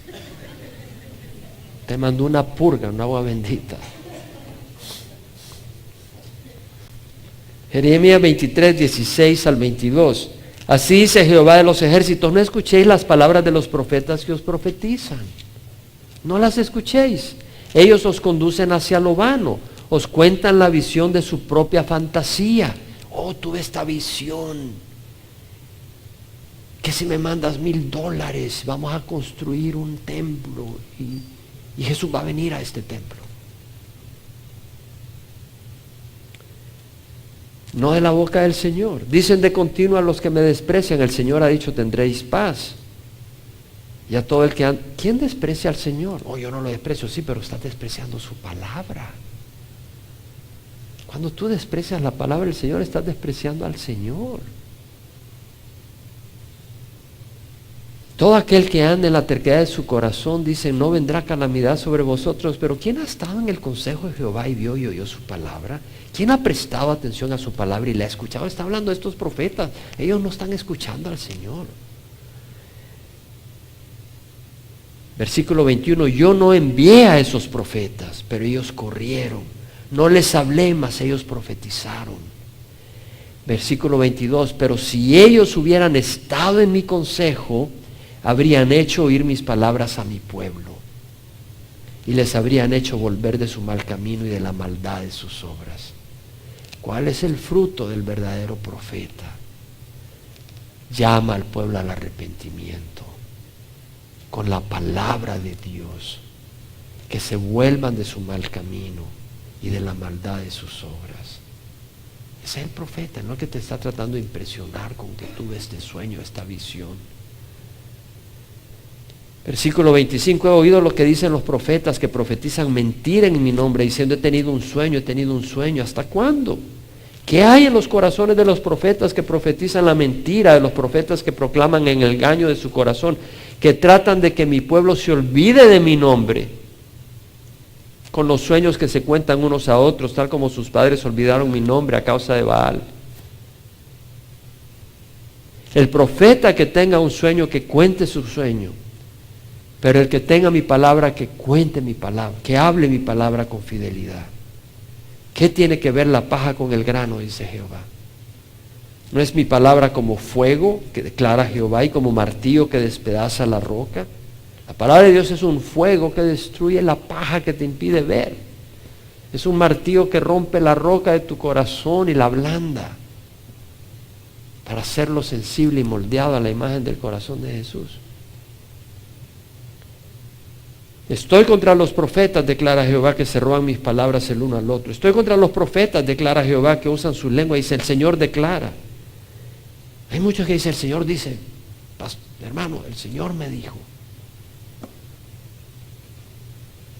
Te mandó una purga, un agua bendita. Jeremías 23, 16 al 22. Así dice Jehová de los ejércitos, no escuchéis las palabras de los profetas que os profetizan. No las escuchéis. Ellos os conducen hacia lo vano, os cuentan la visión de su propia fantasía. Oh, tuve esta visión, que si me mandas $1,000 vamos a construir un templo y Jesús va a venir a este templo. No de la boca del Señor. Dicen de continuo a los que me desprecian, el Señor ha dicho, tendréis paz. Y a todo el que anda, ¿quién desprecia al Señor? Oh, yo no lo desprecio, sí, pero estás despreciando su palabra. Cuando tú desprecias la palabra del Señor, estás despreciando al Señor. Todo aquel que anda en la terquedad de su corazón, dice, no vendrá calamidad sobre vosotros. Pero ¿quién ha estado en el consejo de Jehová y vio y oyó su palabra? ¿Quién ha prestado atención a su palabra y la ha escuchado? Está hablando de estos profetas. Ellos no están escuchando al Señor. Versículo 21, yo no envié a esos profetas, pero ellos corrieron. No les hablé, mas ellos profetizaron. Versículo 22, pero si ellos hubieran estado en mi consejo, habrían hecho oír mis palabras a mi pueblo y les habrían hecho volver de su mal camino y de la maldad de sus obras. ¿Cuál es el fruto del verdadero profeta? Llama al pueblo al arrepentimiento con la palabra de Dios, que se vuelvan de su mal camino y de la maldad de sus obras. Ese es el profeta, no el que te está tratando de impresionar con que tuve este sueño, esta visión. Versículo 25, he oído lo que dicen los profetas que profetizan mentira en mi nombre, diciendo he tenido un sueño, ¿hasta cuándo? ¿Qué hay en los corazones de los profetas que profetizan la mentira, de los profetas que proclaman en el engaño de su corazón, que tratan de que mi pueblo se olvide de mi nombre? Con los sueños que se cuentan unos a otros, tal como sus padres olvidaron mi nombre a causa de Baal. El profeta que tenga un sueño, que cuente su sueño, pero el que tenga mi palabra, que cuente mi palabra, que hable mi palabra con fidelidad. ¿Qué tiene que ver la paja con el grano? Dice Jehová. ¿No es mi palabra como fuego que declara Jehová y como martillo que despedaza la roca? La palabra de Dios es un fuego que destruye la paja que te impide ver. Es un martillo que rompe la roca de tu corazón y la ablanda para hacerlo sensible y moldeado a la imagen del corazón de Jesús. Estoy contra los profetas, declara Jehová, que se roban mis palabras el uno al otro. Estoy contra los profetas, declara Jehová, que usan su lengua. Dice, el Señor declara. Hay muchos que dicen, el Señor dice, hermano, el Señor me dijo.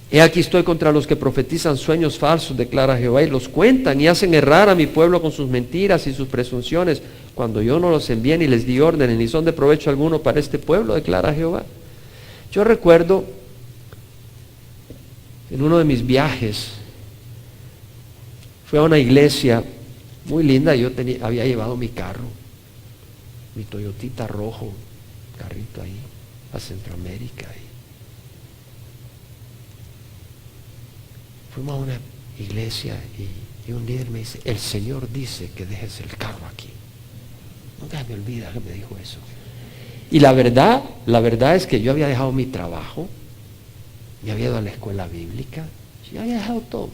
He aquí estoy contra los que profetizan sueños falsos, declara Jehová, y los cuentan y hacen errar a mi pueblo con sus mentiras y sus presunciones, cuando yo no los envié ni les di órdenes, ni son de provecho alguno para este pueblo, declara Jehová. Yo recuerdo en uno de mis viajes, fui a una iglesia muy linda. Yo había llevado mi carro, mi Toyotita rojo, carrito ahí, a Centroamérica. Fuimos a una iglesia y un líder me dice, el Señor dice que dejes el carro aquí. Nunca me olvida que me dijo eso. Y la verdad es que yo había dejado mi trabajo, me había ido a la escuela bíblica, yo había dejado todo.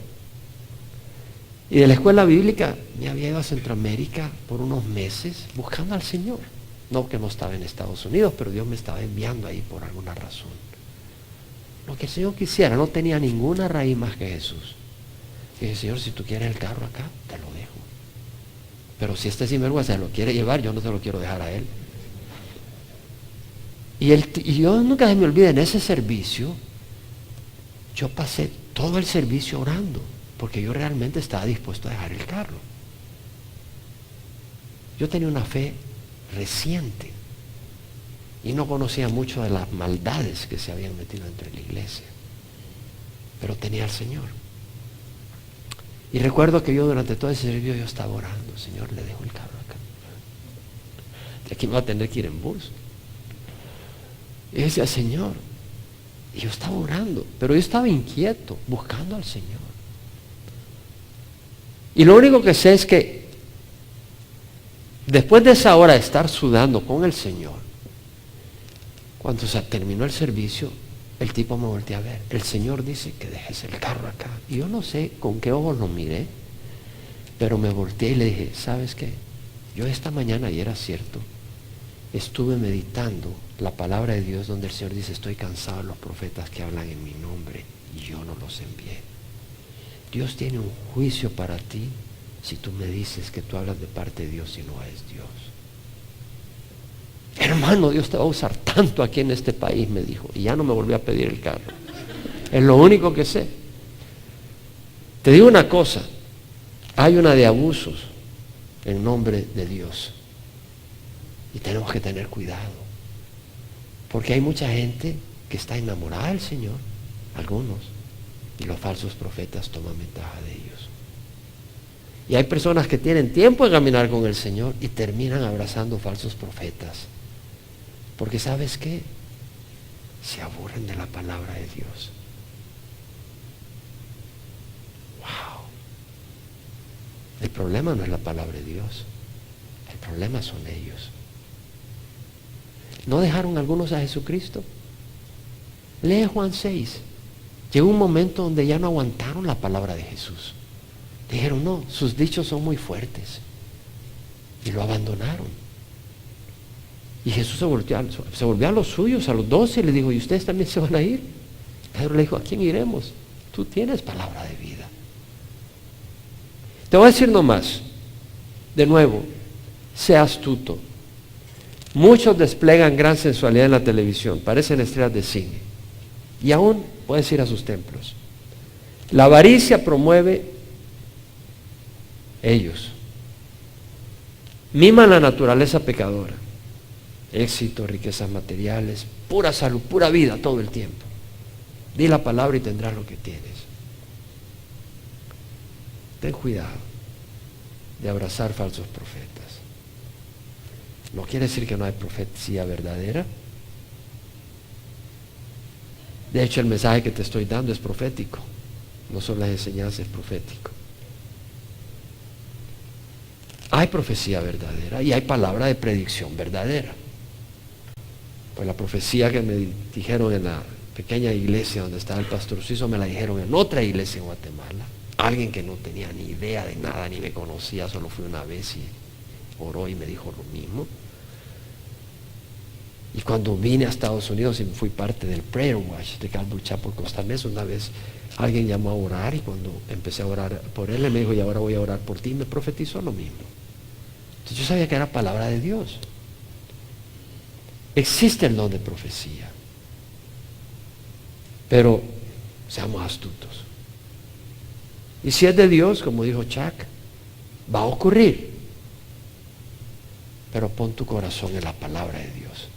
Y de la escuela bíblica me había ido a Centroamérica por unos meses buscando al Señor. No que no estaba en Estados Unidos, pero Dios me estaba enviando ahí por alguna razón. Lo que el Señor quisiera, no tenía ninguna raíz más que Jesús. Y dije, Señor, si tú quieres el carro acá, te lo dejo. Pero si este sinvergüenza se lo quiere llevar, yo no te lo quiero dejar a él. Y yo nunca se me olvida, en ese servicio, yo pasé todo el servicio orando, porque yo realmente estaba dispuesto a dejar el carro. Yo tenía una fe reciente y no conocía mucho de las maldades que se habían metido entre la iglesia, pero tenía al Señor. Y recuerdo que yo durante todo ese servicio yo estaba orando, Señor, le dejo el carro acá. De aquí me va a tener que ir en bus. Y yo decía, Señor, y yo estaba orando, pero yo estaba inquieto, buscando al Señor. Y lo único que sé es que después de esa hora de estar sudando con el Señor, cuando se terminó el servicio, el tipo me volteó a ver. El Señor dice que dejes el carro acá. Y yo no sé con qué ojos lo miré, pero me volteé y le dije, ¿sabes qué? Yo esta mañana, y era cierto, estuve meditando la palabra de Dios donde el Señor dice, estoy cansado de los profetas que hablan en mi nombre y yo no los envié. Dios tiene un juicio para ti si tú me dices que tú hablas de parte de Dios y no es Dios. Hermano, Dios te va a usar tanto aquí en este país, me dijo, y ya no me volvió a pedir el carro. Es lo único que sé. Te digo una cosa, hay una de abusos en nombre de Dios y tenemos que tener cuidado, porque hay mucha gente que está enamorada del Señor, algunos, y los falsos profetas toman ventaja de ellos. Y hay personas que tienen tiempo de caminar con el Señor y terminan abrazando falsos profetas. Porque ¿sabes qué? Se aburren de la palabra de Dios. Wow. El problema no es la palabra de Dios. El problema son ellos. ¿No dejaron algunos a Jesucristo? Lee Juan 6. Llegó un momento donde ya no aguantaron la palabra de Jesús. Dijeron, no, sus dichos son muy fuertes. Y lo abandonaron. Y Jesús se volvió a los suyos, a los 12, y le dijo, ¿y ustedes también se van a ir? Pedro le dijo, ¿a quién iremos? Tú tienes palabra de vida. Te voy a decir nomás, de nuevo, sea astuto. Muchos desplegan gran sensualidad en la televisión, parecen estrellas de cine. Y aún puedes ir a sus templos. La avaricia promueve ellos. Miman la naturaleza pecadora. Éxito, riquezas materiales, pura salud, pura vida todo el tiempo. Di la palabra y tendrás lo que tienes. Ten cuidado de abrazar falsos profetas. No quiere decir que no hay profecía verdadera. De hecho, el mensaje que te estoy dando es profético. No son las enseñanzas, es profético. Hay profecía verdadera y hay palabra de predicción verdadera. Pues la profecía que me dijeron en la pequeña iglesia donde estaba el pastor Ciso, me la dijeron en otra iglesia en Guatemala. Alguien que no tenía ni idea de nada, ni me conocía, solo fui una vez y oró y me dijo lo mismo. Y cuando vine a Estados Unidos y fui parte del Prayer Watch de Calvary Chapel Costa Mesa, una vez alguien llamó a orar y cuando empecé a orar por él, me dijo, y ahora voy a orar por ti, y me profetizó lo mismo. Entonces yo sabía que era palabra de Dios. Existe el don de profecía, pero seamos astutos. Y si es de Dios, como dijo Chuck, va a ocurrir. Pero pon tu corazón en la palabra de Dios,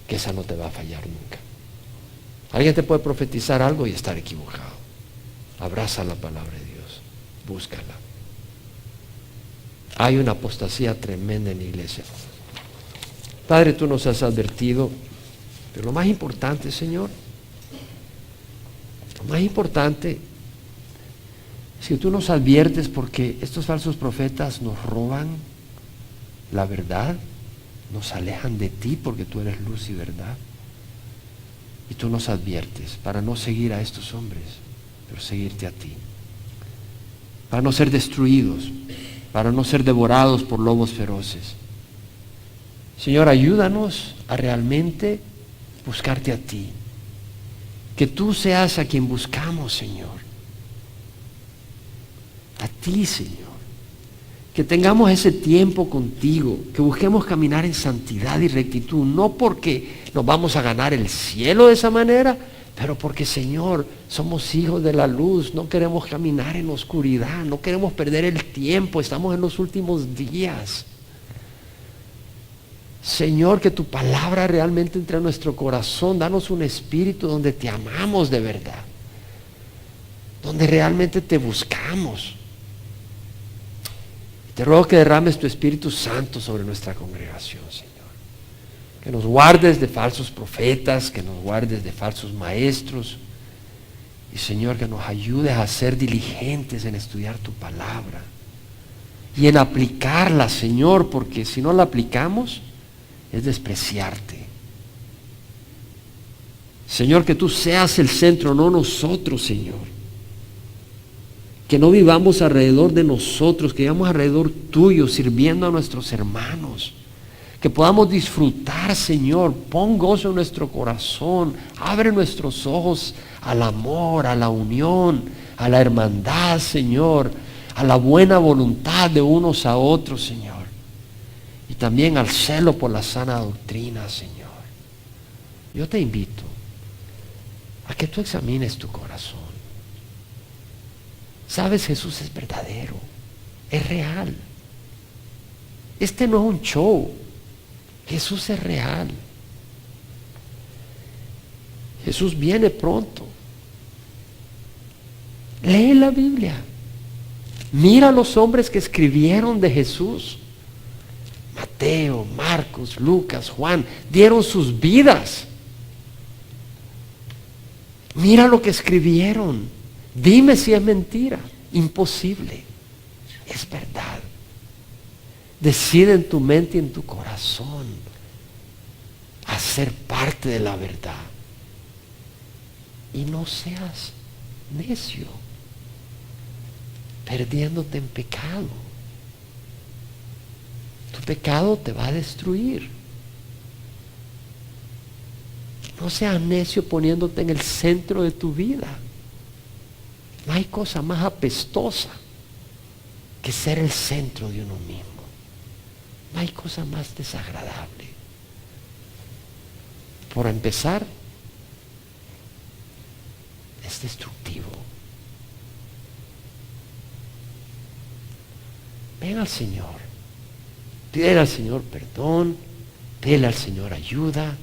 que esa no te va a fallar nunca. Alguien te puede profetizar algo y estar equivocado. Abraza la palabra de Dios, búscala. Hay una apostasía tremenda en la iglesia. Padre, tú nos has advertido, pero lo más importante, Señor, lo más importante es que tú nos adviertes porque estos falsos profetas nos roban la verdad, nos alejan de ti porque tú eres luz y verdad. Y tú nos adviertes para no seguir a estos hombres, pero seguirte a ti. Para no ser destruidos, para no ser devorados por lobos feroces. Señor, ayúdanos a realmente buscarte a ti. Que tú seas a quien buscamos, Señor. A ti, Señor. Que tengamos ese tiempo contigo, que busquemos caminar en santidad y rectitud, no porque nos vamos a ganar el cielo de esa manera, pero porque, Señor, somos hijos de la luz, no queremos caminar en oscuridad, no queremos perder el tiempo, estamos en los últimos días. Señor, que tu palabra realmente entre a nuestro corazón, danos un espíritu donde te amamos de verdad, donde realmente te buscamos. Te ruego que derrames tu Espíritu Santo sobre nuestra congregación, Señor. Que nos guardes de falsos profetas, que nos guardes de falsos maestros. Y, Señor, que nos ayudes a ser diligentes en estudiar tu palabra y en aplicarla, Señor, porque si no la aplicamos es despreciarte. Señor, que tú seas el centro, no nosotros, Señor. Que no vivamos alrededor de nosotros, que vivamos alrededor tuyo, sirviendo a nuestros hermanos. Que podamos disfrutar, Señor. Pon gozo en nuestro corazón. Abre nuestros ojos al amor, a la unión, a la hermandad, Señor. A la buena voluntad de unos a otros, Señor. Y también al celo por la sana doctrina, Señor. Yo te invito a que tú examines tu corazón. Sabes, Jesús es verdadero, es real. Este no es un show, Jesús es real. Jesús viene pronto. Lee la Biblia. Mira a los hombres que escribieron de Jesús. Mateo, Marcos, Lucas, Juan, dieron sus vidas. Mira lo que escribieron. Dime si es mentira. Imposible. Es verdad. Decide en tu mente y en tu corazón a ser parte de la verdad. Y no seas necio, perdiéndote en pecado. Tu pecado te va a destruir. No seas necio poniéndote en el centro de tu vida. No hay cosa más apestosa que ser el centro de uno mismo. No hay cosa más desagradable. Por empezar, es destructivo. Ven al Señor. Pídele al Señor perdón. Pídele al Señor ayuda.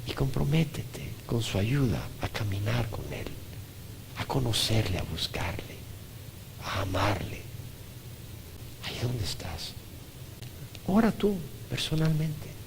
Y comprométete con su ayuda a caminar con Él. A conocerle, a buscarle, a amarle. Ahí donde estás. Ora tú personalmente.